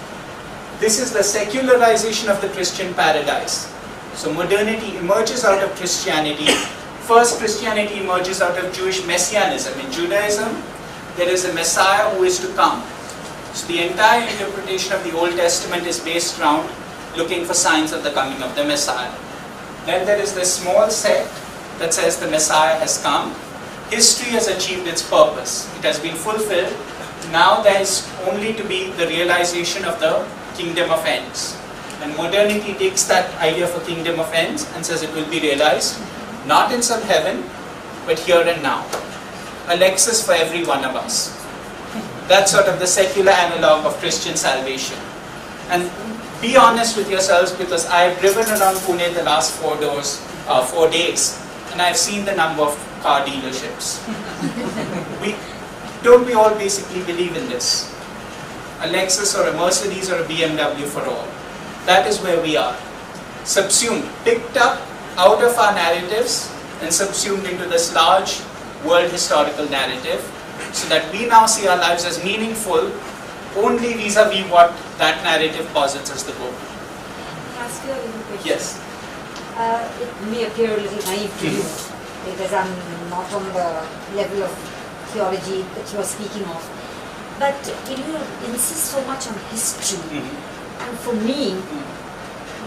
[SPEAKER 4] This is the secularization of the Christian paradise. So modernity emerges out of Christianity. First, Christianity emerges out of Jewish messianism. In Judaism, there is a Messiah who is to come. So the entire interpretation of the Old Testament is based around looking for signs of the coming of the Messiah. Then there is this small sect that says the Messiah has come. History has achieved its purpose. It has been fulfilled. Now there is only to be the realization of the kingdom of ends. And modernity takes that idea of a kingdom of ends and says it will be realized not in some heaven, but here and now. A Lexus for every one of us. That's sort of the secular analog of Christian salvation. And be honest with yourselves, because I've driven around Pune the last 4 days, and I've seen the number of car dealerships. Don't we all basically believe in this? A Lexus or a Mercedes or a BMW for all. That is where we are. Subsumed, picked up out of our narratives and subsumed into this large world historical narrative, so that we now see our lives as meaningful only vis-a-vis what that narrative posits as the goal.
[SPEAKER 9] Can I ask you a little question?
[SPEAKER 4] Yes.
[SPEAKER 9] It may appear a little naive to you, because I'm not on the level of theology that you are speaking of. But you insist so much on history, and for me,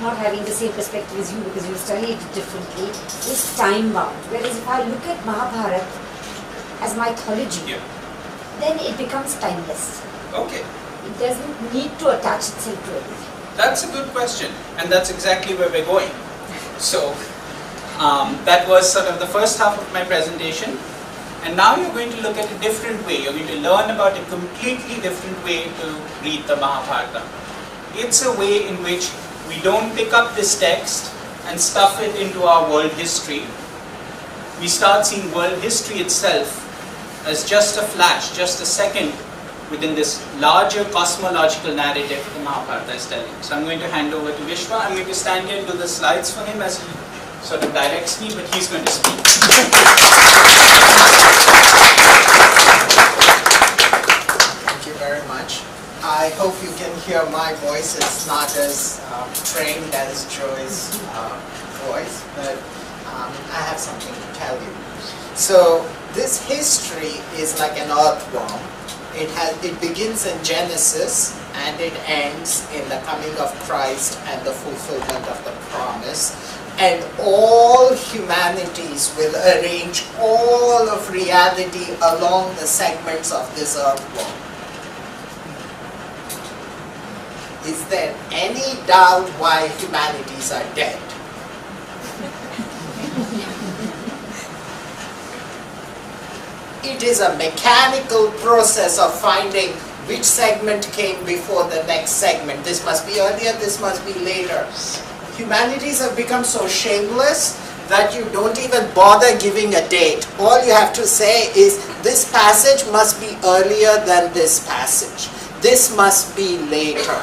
[SPEAKER 9] not having the same perspective as you because you study it differently, is time-bound. Whereas if I look at Mahabharata as mythology, then it becomes timeless.
[SPEAKER 4] Okay.
[SPEAKER 9] It doesn't need to attach itself to anything.
[SPEAKER 4] That's a good question, and that's exactly where we're going. So, that was sort of the first half of my presentation, and now you're going to look at a different way. You're going to learn about a completely different way to read the Mahabharata. It's a way in which we don't pick up this text and stuff it into our world history. We start seeing world history itself as just a flash, just a second within this larger cosmological narrative the Mahabharata is telling. So I'm going to hand over to Vishwa. I'm going to stand here and do the slides for him as he sort of directs me, but he's going to speak.
[SPEAKER 12] Thank you very much. I hope you can hear my voice. It's not as trained as Joy's voice, but I have something to tell you. So this history is like an earthworm. It begins in Genesis and it ends in the coming of Christ and the fulfillment of the promise. And all humanities will arrange all of reality along the segments of this earthworm. Is there any doubt why humanities are dead? It is a mechanical process of finding which segment came before the next segment. This must be earlier, this must be later. Humanities have become so shameless that you don't even bother giving a date. All you have to say is, this passage must be earlier than this passage. This must be later.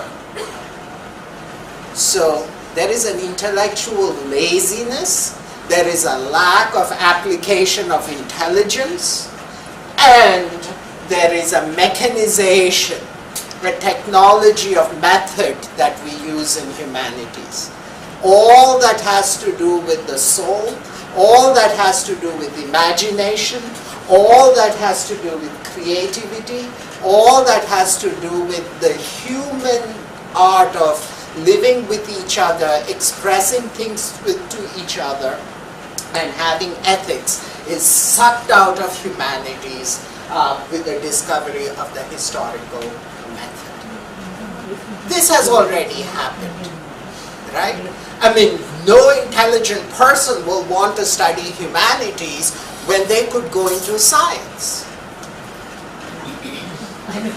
[SPEAKER 12] So there is an intellectual laziness, there is a lack of application of intelligence, and there is a mechanization, a technology of method that we use in humanities. All that has to do with the soul, all that has to do with imagination, all that has to do with creativity, all that has to do with the human art of living with each other, expressing things to each other, and having ethics is sucked out of humanities with the discovery of the historical method. This has already happened, right? I mean, no intelligent person will want to study humanities when they could go into science.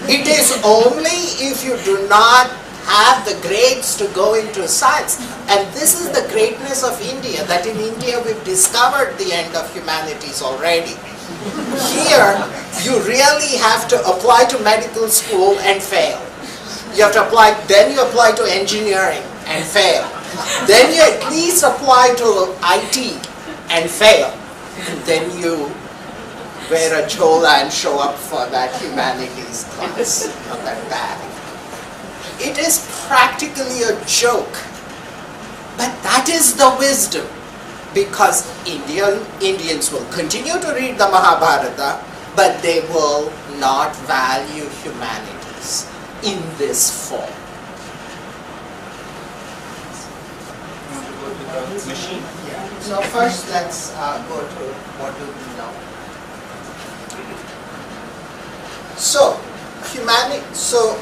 [SPEAKER 12] It is only if you do not have the grades to go into science. And this is the greatness of India, that in India we've discovered the end of humanities already. Here, you really have to apply to medical school and fail. You have to apply, then you apply to engineering and fail. Then you at least apply to IT and fail. And then you wear a chola and show up for that humanities class. Not that bad. It is practically a joke, but that is the wisdom, because Indians will continue to read the Mahabharata, but they will not value humanities in this form.
[SPEAKER 4] Machine?
[SPEAKER 12] Yeah. So first let's go to what do we know. So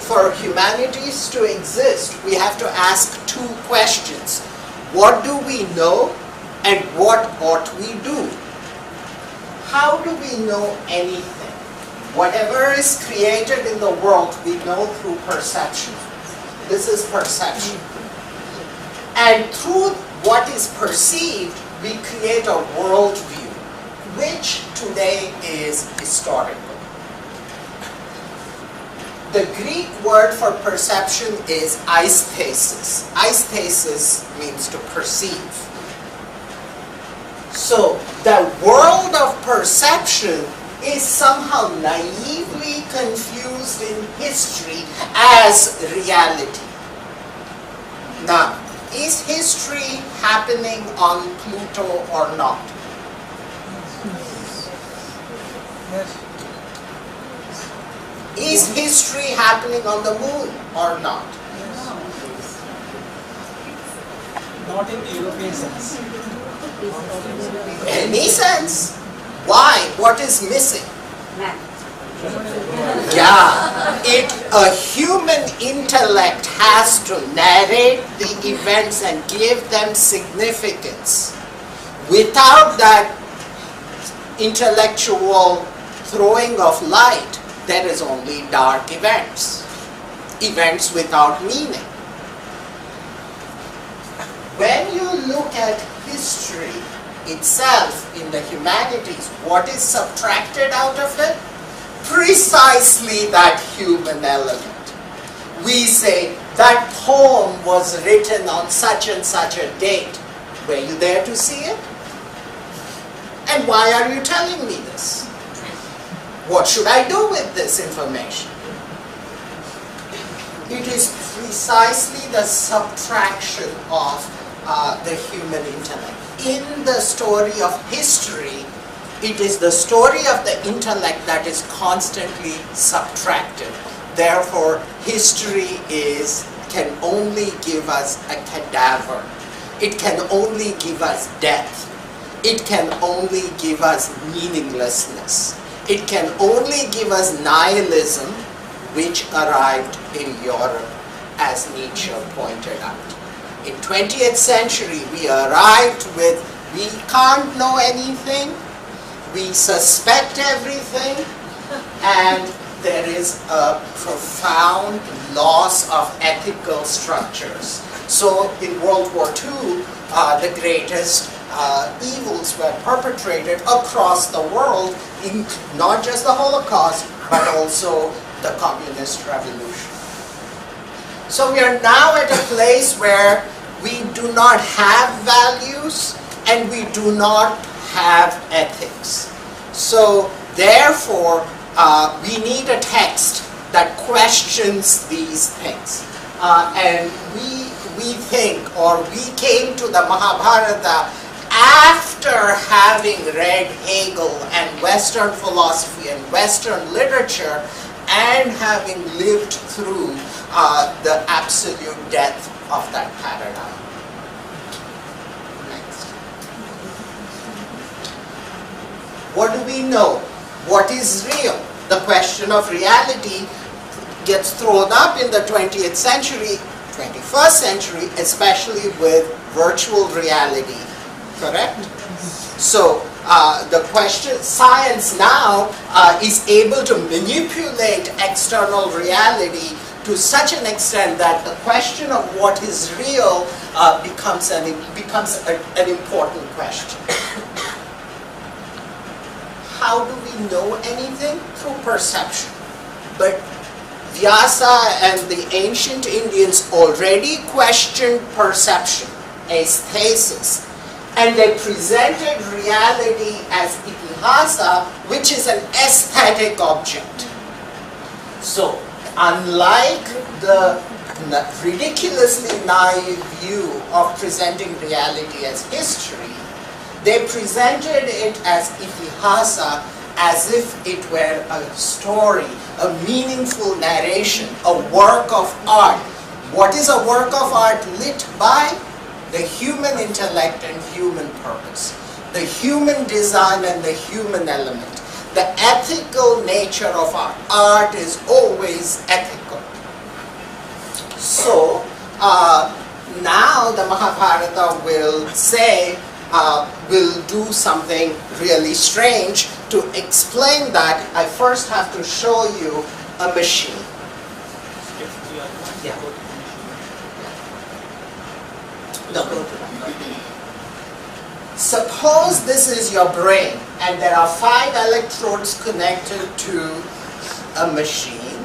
[SPEAKER 12] for humanities to exist, we have to ask two questions. What do we know, and what ought we do? How do we know anything? Whatever is created in the world, we know through perception. This is perception. And through what is perceived, we create a worldview, which today is historical. The Greek word for perception is aisthesis. Aisthesis means to perceive. So the world of perception is somehow naively confused in history as reality. Now, is history happening on Pluto or not?
[SPEAKER 11] Yes.
[SPEAKER 12] Is history happening on the moon or not?
[SPEAKER 11] Not in the European sense.
[SPEAKER 12] Any sense? Why? What is missing?
[SPEAKER 9] Man.
[SPEAKER 12] Yeah, a human intellect has to narrate the events and give them significance. Without that intellectual throwing of light, there is only dark events, events without meaning. When you look at history itself in the humanities, what is subtracted out of it? Precisely that human element. We say that poem was written on such and such a date. Were you there to see it? And why are you telling me this? What should I do with this information? It is precisely the subtraction of the human intellect. In the story of history, it is the story of the intellect that is constantly subtracted. Therefore, history can only give us a cadaver. It can only give us death. It can only give us meaninglessness. It can only give us nihilism, which arrived in Europe, as Nietzsche pointed out. In 20th century, we arrived with, we can't know anything, we suspect everything, and there is a profound loss of ethical structures. So in World War II, the greatest evils were perpetrated across the world, in not just the Holocaust, but also the communist revolution. So we are now at a place where we do not have values and we do not have ethics. So therefore, we need a text that questions these things. And we think, or we came to the Mahabharata after having read Hegel and Western philosophy and Western literature, and having lived through the absolute death of that paradigm. Next. What do we know? What is real? The question of reality gets thrown up in the 20th century, 21st century, especially with virtual reality. Correct? So the question, science now is able to manipulate external reality to such an extent that the question of what is real becomes an important question. How do we know anything? Through perception. But Vyasa and the ancient Indians already questioned perception, aesthesis, and they presented reality as itihasa, which is an aesthetic object. So, unlike the ridiculously naive view of presenting reality as history, they presented it as itihasa, as if it were a story, a meaningful narration, a work of art. What is a work of art lit by? The human intellect and human purpose, the human design and the human element, the ethical nature of art. Art is always ethical. So now the Mahabharata will say, will do something really strange. To explain that, I first have to show you a machine. Yeah. No. Suppose this is your brain and there are 5 electrodes connected to a machine,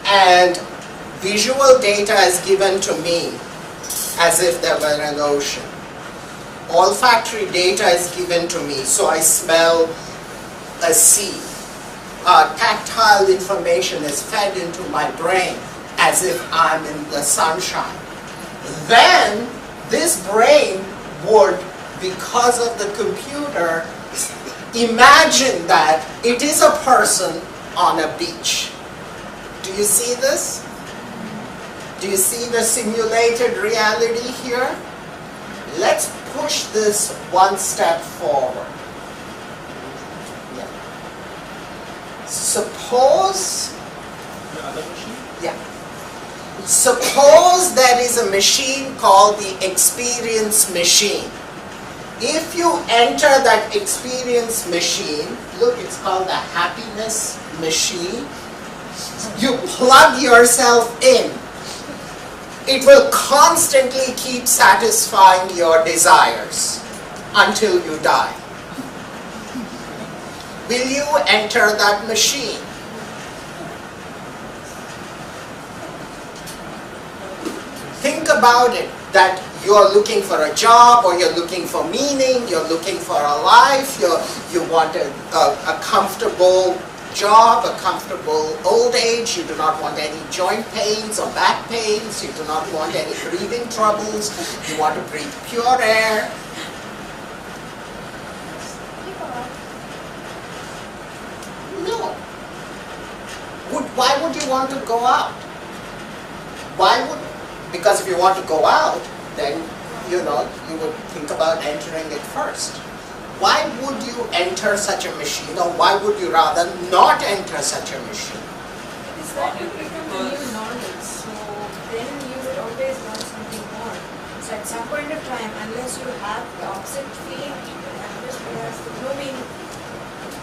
[SPEAKER 12] and visual data is given to me as if there were an ocean. Olfactory data is given to me, so I smell a sea. Tactile information is fed into my brain as if I'm in the sunshine. Then this brain would, because of the computer, imagine that it is a person on a beach. Do you see this? Do you see the simulated reality here? Let's push this one step forward. Yeah. Suppose, yeah. Suppose there is a machine called the experience machine. If you enter that experience machine, look, it's called the happiness machine. You plug yourself in. It will constantly keep satisfying your desires until you die. Will you enter that machine? Think about it, that you're looking for a job, or you're looking for meaning, you're looking for a life, you want a comfortable job, a comfortable old age, you do not want any joint pains or back pains, you do not want any breathing troubles, you want to breathe pure air. No. Why would you want to go out? Because if you want to go out, then you would think about entering it first. Why would you enter such a machine, or why would you rather not enter such a machine?
[SPEAKER 8] Because that would become the new normal, so then you would always want something more. So at some point of time, unless you have the opposite feeling, that just has no meaning.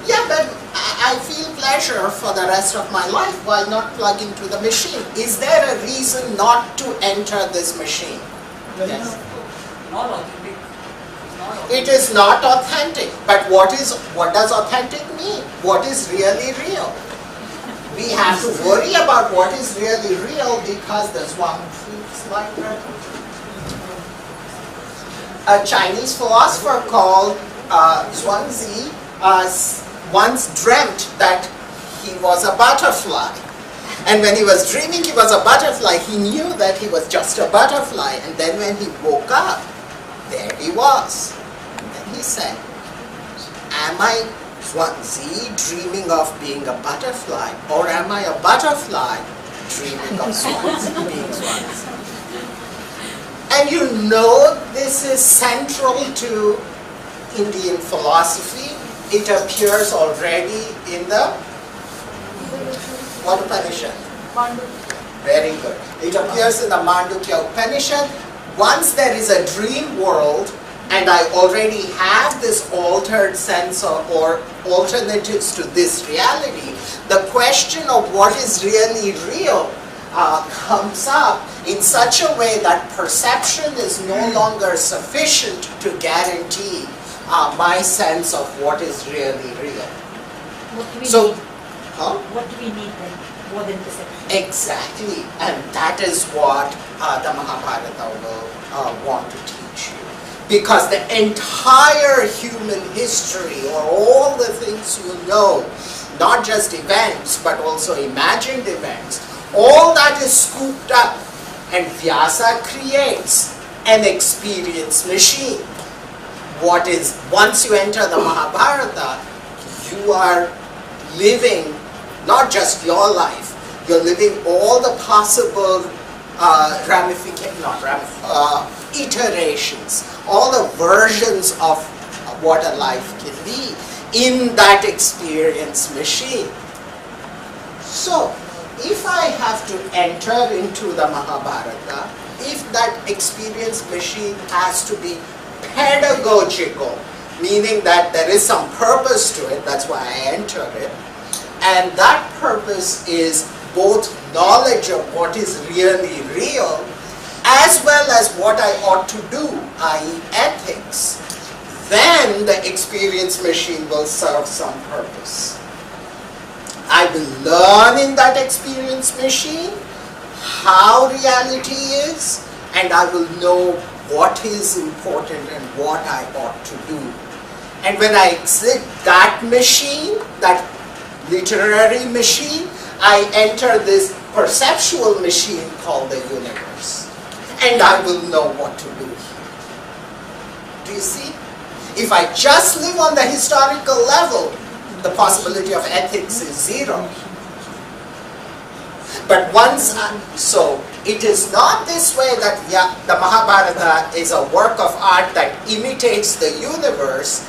[SPEAKER 12] Yeah, but I feel pleasure for the rest of my life. Why not plug into the machine? Is there a reason not to enter this machine? Yes.
[SPEAKER 11] Not authentic.
[SPEAKER 12] It is not authentic. But what does authentic mean? What is really real? We have to worry about what is really real because there's one slide right. A Chinese philosopher called Zhuangzi once dreamt that he was a butterfly. And when he was dreaming he was a butterfly, he knew that he was just a butterfly. And then when he woke up, there he was. And then he said, am I Zhuangzi dreaming of being a butterfly, or am I a butterfly dreaming of being Zhuangzi? And you know this is central to Indian philosophy. It appears already in the what Upanishad? Very good. It appears in the Mandukya Upanishad. Once there is a dream world, and I already have this altered sense or alternatives to this reality, the question of what is really real comes up in such a way that perception is no longer sufficient to guarantee my sense of what is really real.
[SPEAKER 9] What do we
[SPEAKER 12] So,
[SPEAKER 9] need? What do we need then, more than perception?
[SPEAKER 12] Exactly, and that is what the Mahabharata will want to teach you. Because the entire human history, or all the things you know, not just events, but also imagined events, all that is scooped up, and Vyasa creates an experience machine. Once you enter the Mahabharata, you are living not just your life, you're living all the possible iterations, all the versions of what a life can be in that experience machine. So, if I have to enter into the Mahabharata, if that experience machine has to be pedagogical, meaning that there is some purpose to it, that's why I enter it, and that purpose is both knowledge of what is really real, as well as what I ought to do, i.e. ethics, then the experience machine will serve some purpose. I will learn in that experience machine how reality is, and I will know what is important and what I ought to do. And when I exit that machine, that literary machine, I enter this perceptual machine called the universe. And I will know what to do. Do you see? If I just live on the historical level, the possibility of ethics is zero. But so it is not this way that the Mahabharata is a work of art that imitates the universe.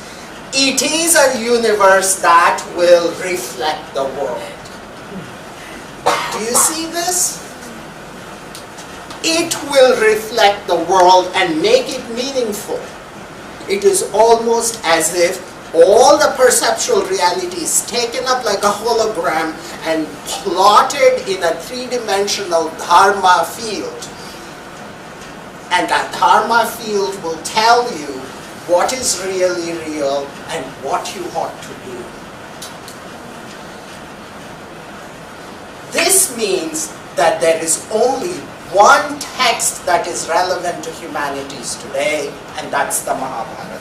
[SPEAKER 12] It is a universe that will reflect the world. Do you see this? It will reflect the world and make it meaningful. It is almost as if all the perceptual reality is taken up like a hologram and plotted in a three-dimensional dharma field. And that dharma field will tell you what is really real and what you ought to do. This means that there is only one text that is relevant to humanities today, and that's the Mahabharata.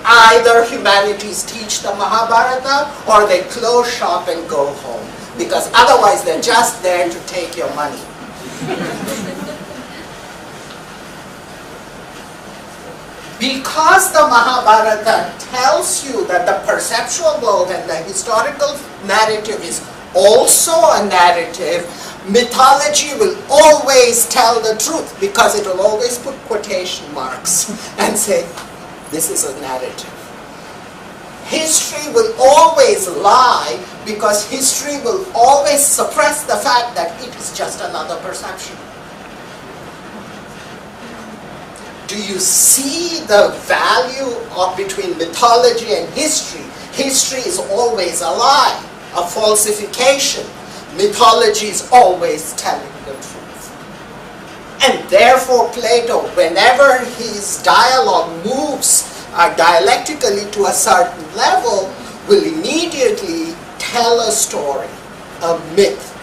[SPEAKER 12] Either humanities teach the Mahabharata or they close shop and go home, because otherwise they're just there to take your money. Because the Mahabharata tells you that the perceptual world and the historical narrative is also a narrative, mythology will always tell the truth, because it will always put quotation marks and say, this is a narrative. History will always lie, because history will always suppress the fact that it is just another perception. Do you see the value of between mythology and history? History is always a lie, a falsification. Mythology is always telling the truth. And therefore Plato, whenever his dialogue moves dialectically to a certain level, will immediately tell a story, a myth.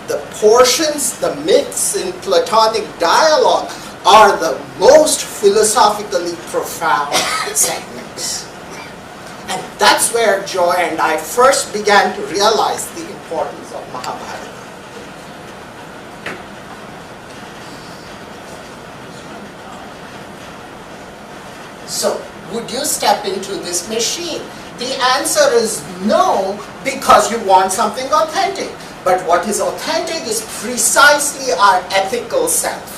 [SPEAKER 12] The portions, the myths in Platonic dialogue are the most philosophically profound segments. And that's where Joy and I first began to realize the importance of Mahabharata. So, would you step into this machine? The answer is no, because you want something authentic. But what is authentic is precisely our ethical self,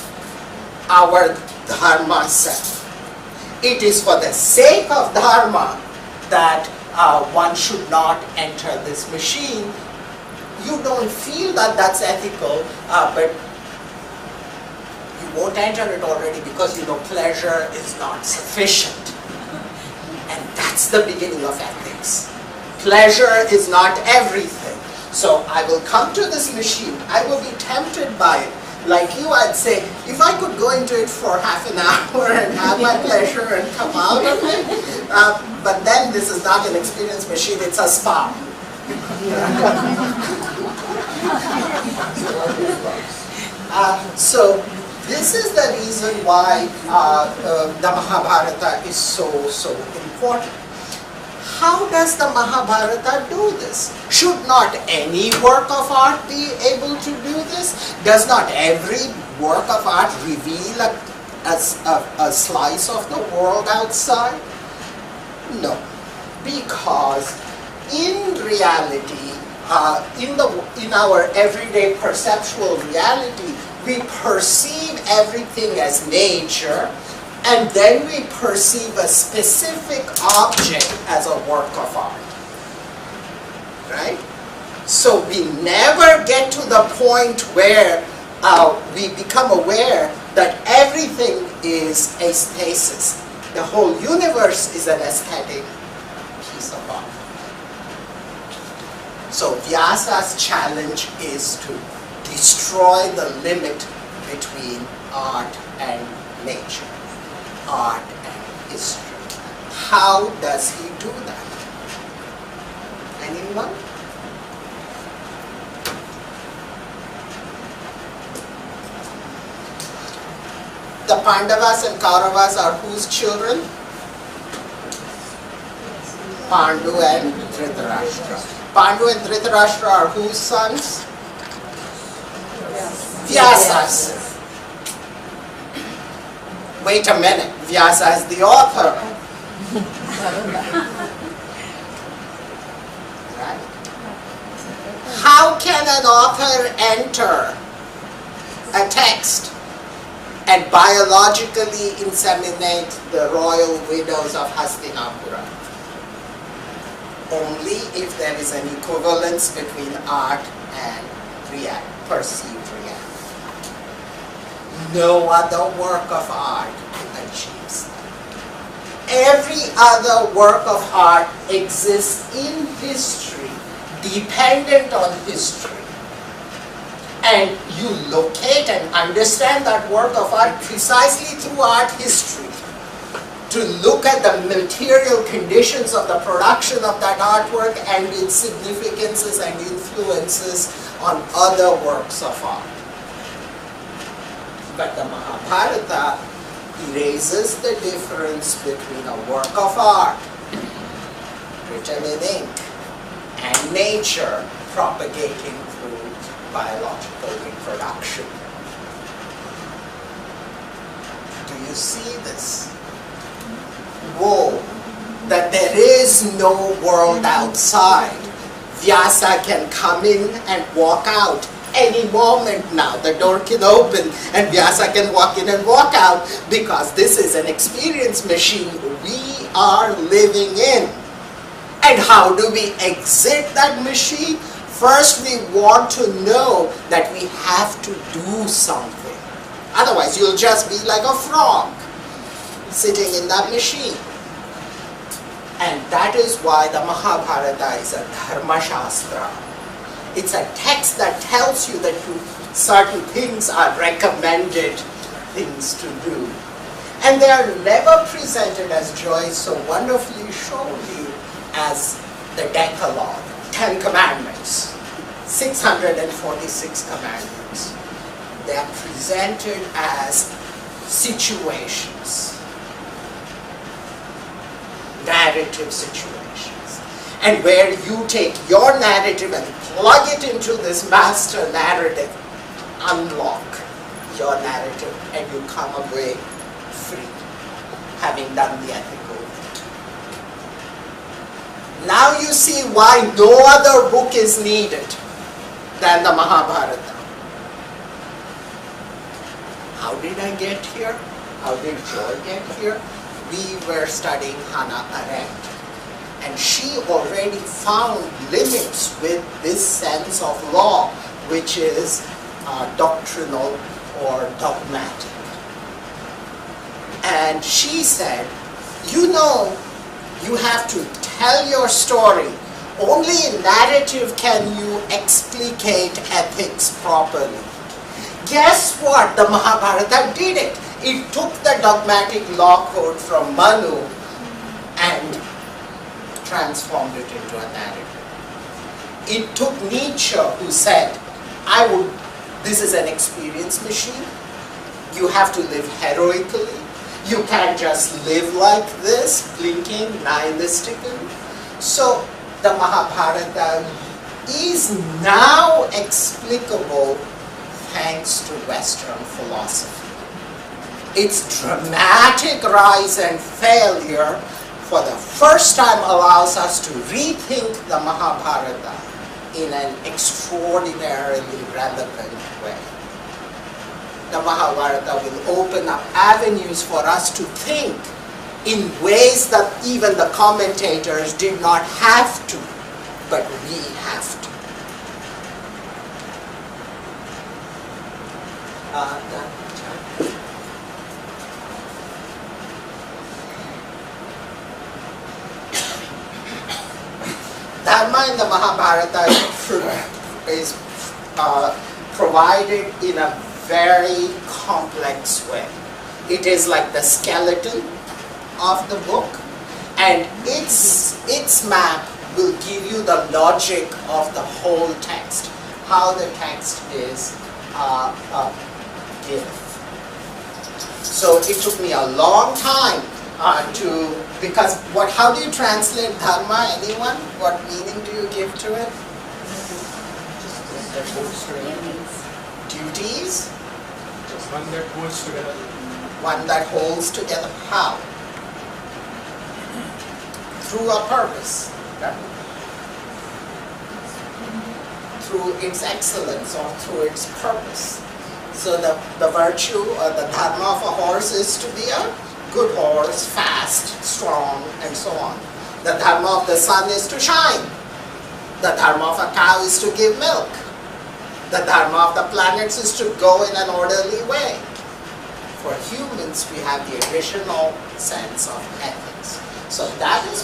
[SPEAKER 12] our dharma self. It is for the sake of dharma that one should not enter this machine. You don't feel that that's ethical, but you won't enter it already because you know pleasure is not sufficient. And that's the beginning of ethics. Pleasure is not everything. So I will come to this machine, I will be tempted by it. Like you, I'd say, if I could go into it for half an hour and have my pleasure and come out of it, but then this is not an experience machine, it's a spa. So this is the reason why the Mahabharata is so important. How does the Mahabharata do this? Should not any work of art be able to do this? Does not every work of art reveal a slice of the world outside? No, because in reality, in our everyday perceptual reality, we perceive everything as nature, and then we perceive a specific object as a work of art, right? So we never get to the point where we become aware that everything is a stasis. The whole universe is an aesthetic piece of art. So Vyasa's challenge is to destroy the limit between art and nature, art and history. How does he do that? Anyone? The Pandavas and Kauravas are whose children? Pandu and Dhritarashtra. Pandu and Dhritarashtra are whose sons? Vyasa's. Wait a minute, Vyasa is the author. Right? How can an author enter a text and biologically inseminate the royal widows of Hastinapura. Only if there is an equivalence between art and perceived reality. No other work of art achieves that. Every other work of art exists in history, dependent on history. And you locate and understand that work of art precisely through art history. To look at the material conditions of the production of that artwork and its significances and influences on other works of art. But the Mahabharata erases the difference between a work of art written in ink and nature propagating through biological reproduction. Do you see this? Whoa, that there is no world outside. Vyasa can come in and walk out any moment now. The door can open and Vyasa can walk in and walk out because this is an experience machine we are living in. And how do we exit that machine? First, we want to know that we have to do something. Otherwise, you'll just be like a frog sitting in that machine. And that is why the Mahabharata is a Dharma Shastra. It's a text that tells you that certain things are recommended things to do. And they are never presented, as Joyce so wonderfully showed you, as the Decalogue, 10 Commandments, 646 commandments. They are presented as situations, narrative situations, and where you take your narrative and plug it into this master narrative, unlock your narrative, and you come away free, having done the ethical work. Now you see why no other book is needed than the Mahabharata. How did I get here? How did Joy get here? We were studying Hannah Arendt, and she already found limits with this sense of law, which is doctrinal or dogmatic. And she said, you know, you have to tell your story. Only in narrative can you explicate ethics properly. Guess what? The Mahabharata did it. It took the dogmatic law code from Manu and transformed it into a narrative. It took Nietzsche, who said, this is an experience machine. You have to live heroically. You can't just live like this, blinking nihilistically. So the Mahabharata is now explicable thanks to Western philosophy. Its dramatic rise and failure for the first time allows us to rethink the Mahabharata in an extraordinarily relevant way. The Mahabharata will open up avenues for us to think in ways that even the commentators did not have to, but we have to. Dharma in the Mahabharata is provided in a very complex way. It is like the skeleton of the book, and its map will give you the logic of the whole text, how the text is given. So it took me a long time how do you translate dharma, anyone? What meaning do you give to it? Duties?
[SPEAKER 11] One that holds together.
[SPEAKER 12] One that holds together. How? Through a purpose. Right? Through its excellence or through its purpose. So the virtue or the dharma of a horse is to be a good horse, fast, strong, and so on. The dharma of the sun is to shine. The dharma of a cow is to give milk. The dharma of the planets is to go in an orderly way. For humans, we have the additional sense of ethics. So that is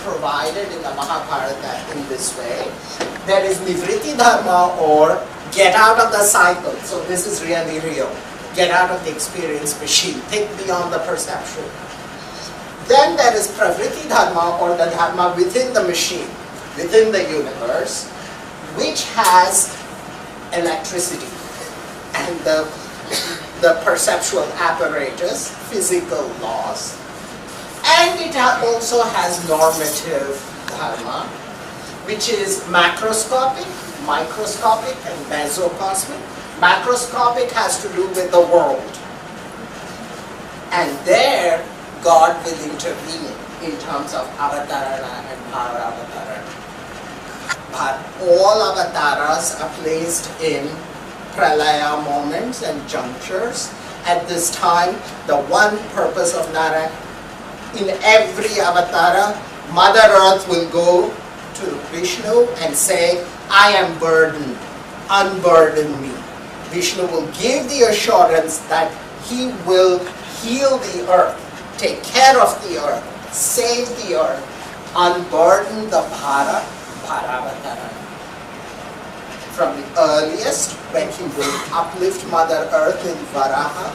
[SPEAKER 12] provided in the Mahabharata in this way. There is Nivritti Dharma, or get out of the cycle. So this is really real. Get out of the experience machine. Think beyond the perceptual. Then there is Pravritti Dharma, or the Dharma within the machine, within the universe, which has electricity and the perceptual apparatus, physical laws. And it also has normative dharma, which is macroscopic, microscopic, and mesocosmic. Macroscopic has to do with the world. And there, God will intervene in terms of avatarana and paravatarana. But all avatars are placed in pralaya moments and junctures. At this time, the one purpose of Narayana, in every avatara, Mother Earth will go to Vishnu and say, I am burdened, unburden me. Vishnu will give the assurance that he will heal the earth, take care of the earth, save the earth, unburden the Paravatara. From the earliest, when he will uplift Mother Earth in Varaha,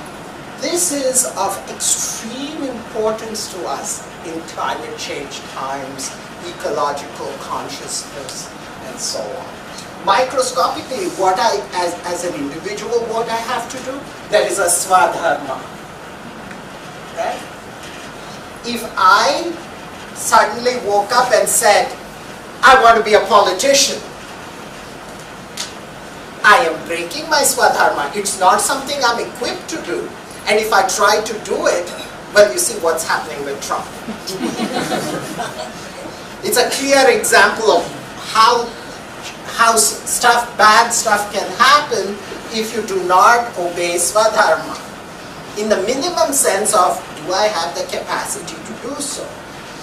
[SPEAKER 12] this is of extreme importance to us in climate change times, ecological consciousness, and so on. Microscopically, what as an individual, what I have to do, there is a swadharma. Right? If I suddenly woke up and said, I want to be a politician, I am breaking my swadharma. It's not something I'm equipped to do. And if I try to do it, well, you see what's happening with Trump. It's a clear example of how bad stuff can happen if you do not obey swadharma. In the minimum sense of, do I have the capacity to do so?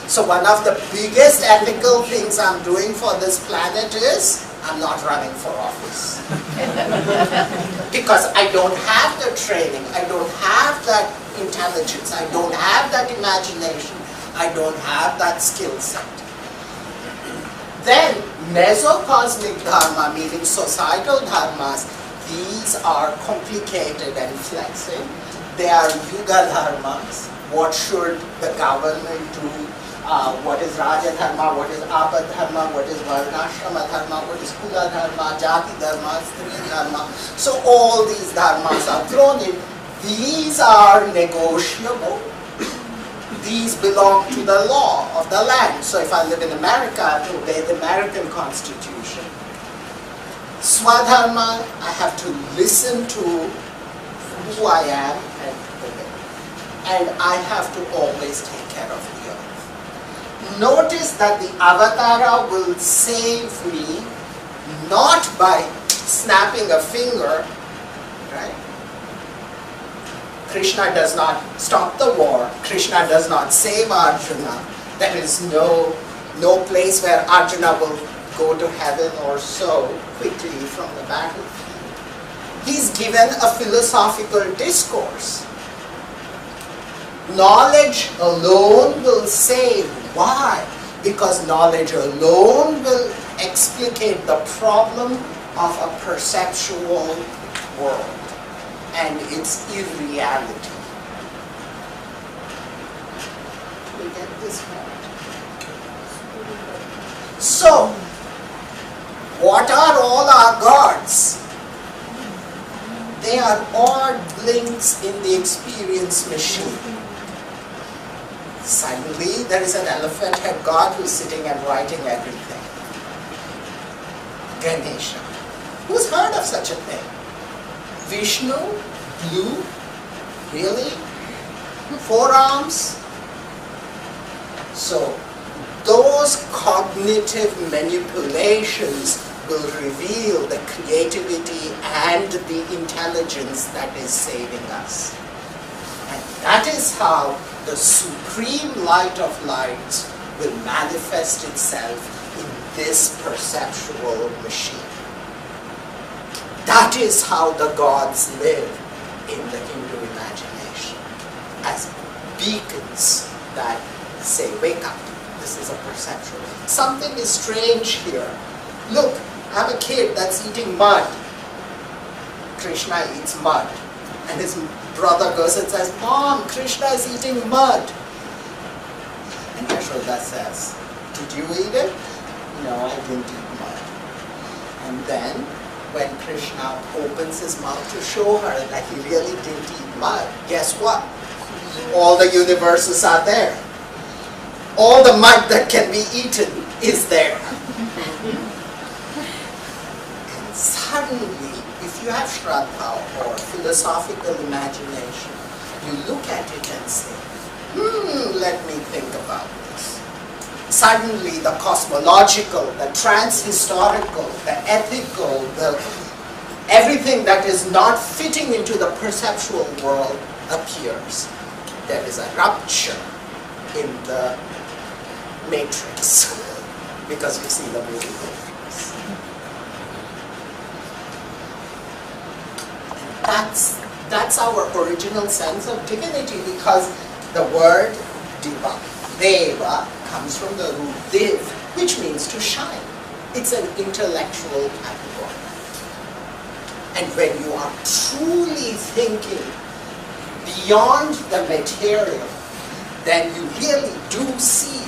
[SPEAKER 12] So one of the biggest ethical things I'm doing for this planet is, I'm not running for office. Because I don't have the training, I don't have that intelligence, I don't have that imagination, I don't have that skill set. Then, mesocosmic dharma, meaning societal dharmas, these are complicated and flexing. They are yuga dharmas. What should the government do? What is Raja Dharma, what is Abad Dharma, what is Varnashrama Dharma, what is Kula Dharma, Jati Dharma, Stri Dharma. So all these dharmas are thrown in. These are negotiable. These belong to the law of the land. So if I live in America, I have to obey the American Constitution. Swadharma, I have to listen to who I am and obey. And I have to always take care of the earth. Notice that the avatara will save me not by snapping a finger, right? Krishna does not stop the war. Krishna does not save Arjuna. There is no place where Arjuna will go to heaven or so quickly from the battlefield. He's given a philosophical discourse. Knowledge alone will save. Why? Because knowledge alone will explicate the problem of a perceptual world and its irreality. We get this point. So, what are all our gods? They are odd blinks in the experience machine. Suddenly, there is an elephant head god who's sitting and writing everything. Ganesha. Who's heard of such a thing? Vishnu, blue, really? 4 arms? So, those cognitive manipulations will reveal the creativity and the intelligence that is saving us. And that is how the supreme light of lights will manifest itself in this perceptual machine. That is how the gods live in the Hindu imagination, as beacons that say, wake up, this is a perceptual. Something is strange here. Look, I'm a kid that's eating mud. Krishna eats mud. And his brother goes and says, Mom, Krishna is eating mud. And Yashoda says, did you eat it? No, I didn't eat mud. And then, when Krishna opens his mouth to show her that he really didn't eat mud, guess what? All the universes are there. All the mud that can be eaten is there. And suddenly, if you have Shraddha or philosophical imagination, you look at it and say, let me think about this. Suddenly the cosmological, the trans-historical, the ethical, everything that is not fitting into the perceptual world appears. There is a rupture in the matrix because you see the movie Matrix. That's our original sense of divinity, because the word diva, deva, comes from the root div, which means to shine. It's an intellectual category. And when you are truly thinking beyond the material, then you really do see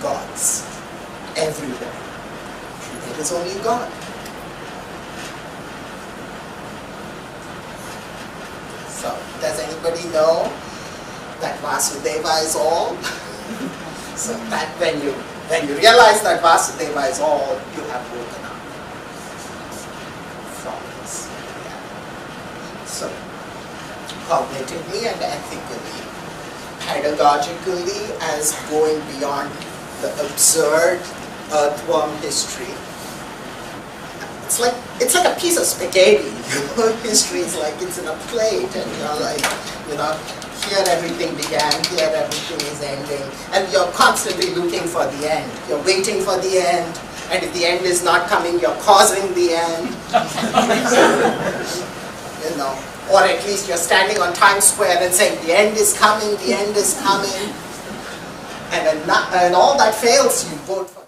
[SPEAKER 12] gods everywhere. And there is only God. So, does anybody know that Vasudeva is all? So that when you realize that Vasudeva is all, you have woken up from this. Yeah. So, cognitively and ethically, pedagogically, as going beyond the absurd earthworm history. It's like a piece of spaghetti. History is like it's in a plate, and you're like, here everything began, here everything is ending, and you're constantly looking for the end. You're waiting for the end, and if the end is not coming, you're causing the end. Or at least you're standing on Times Square and saying, the end is coming, the end is coming. And all that fails, you vote for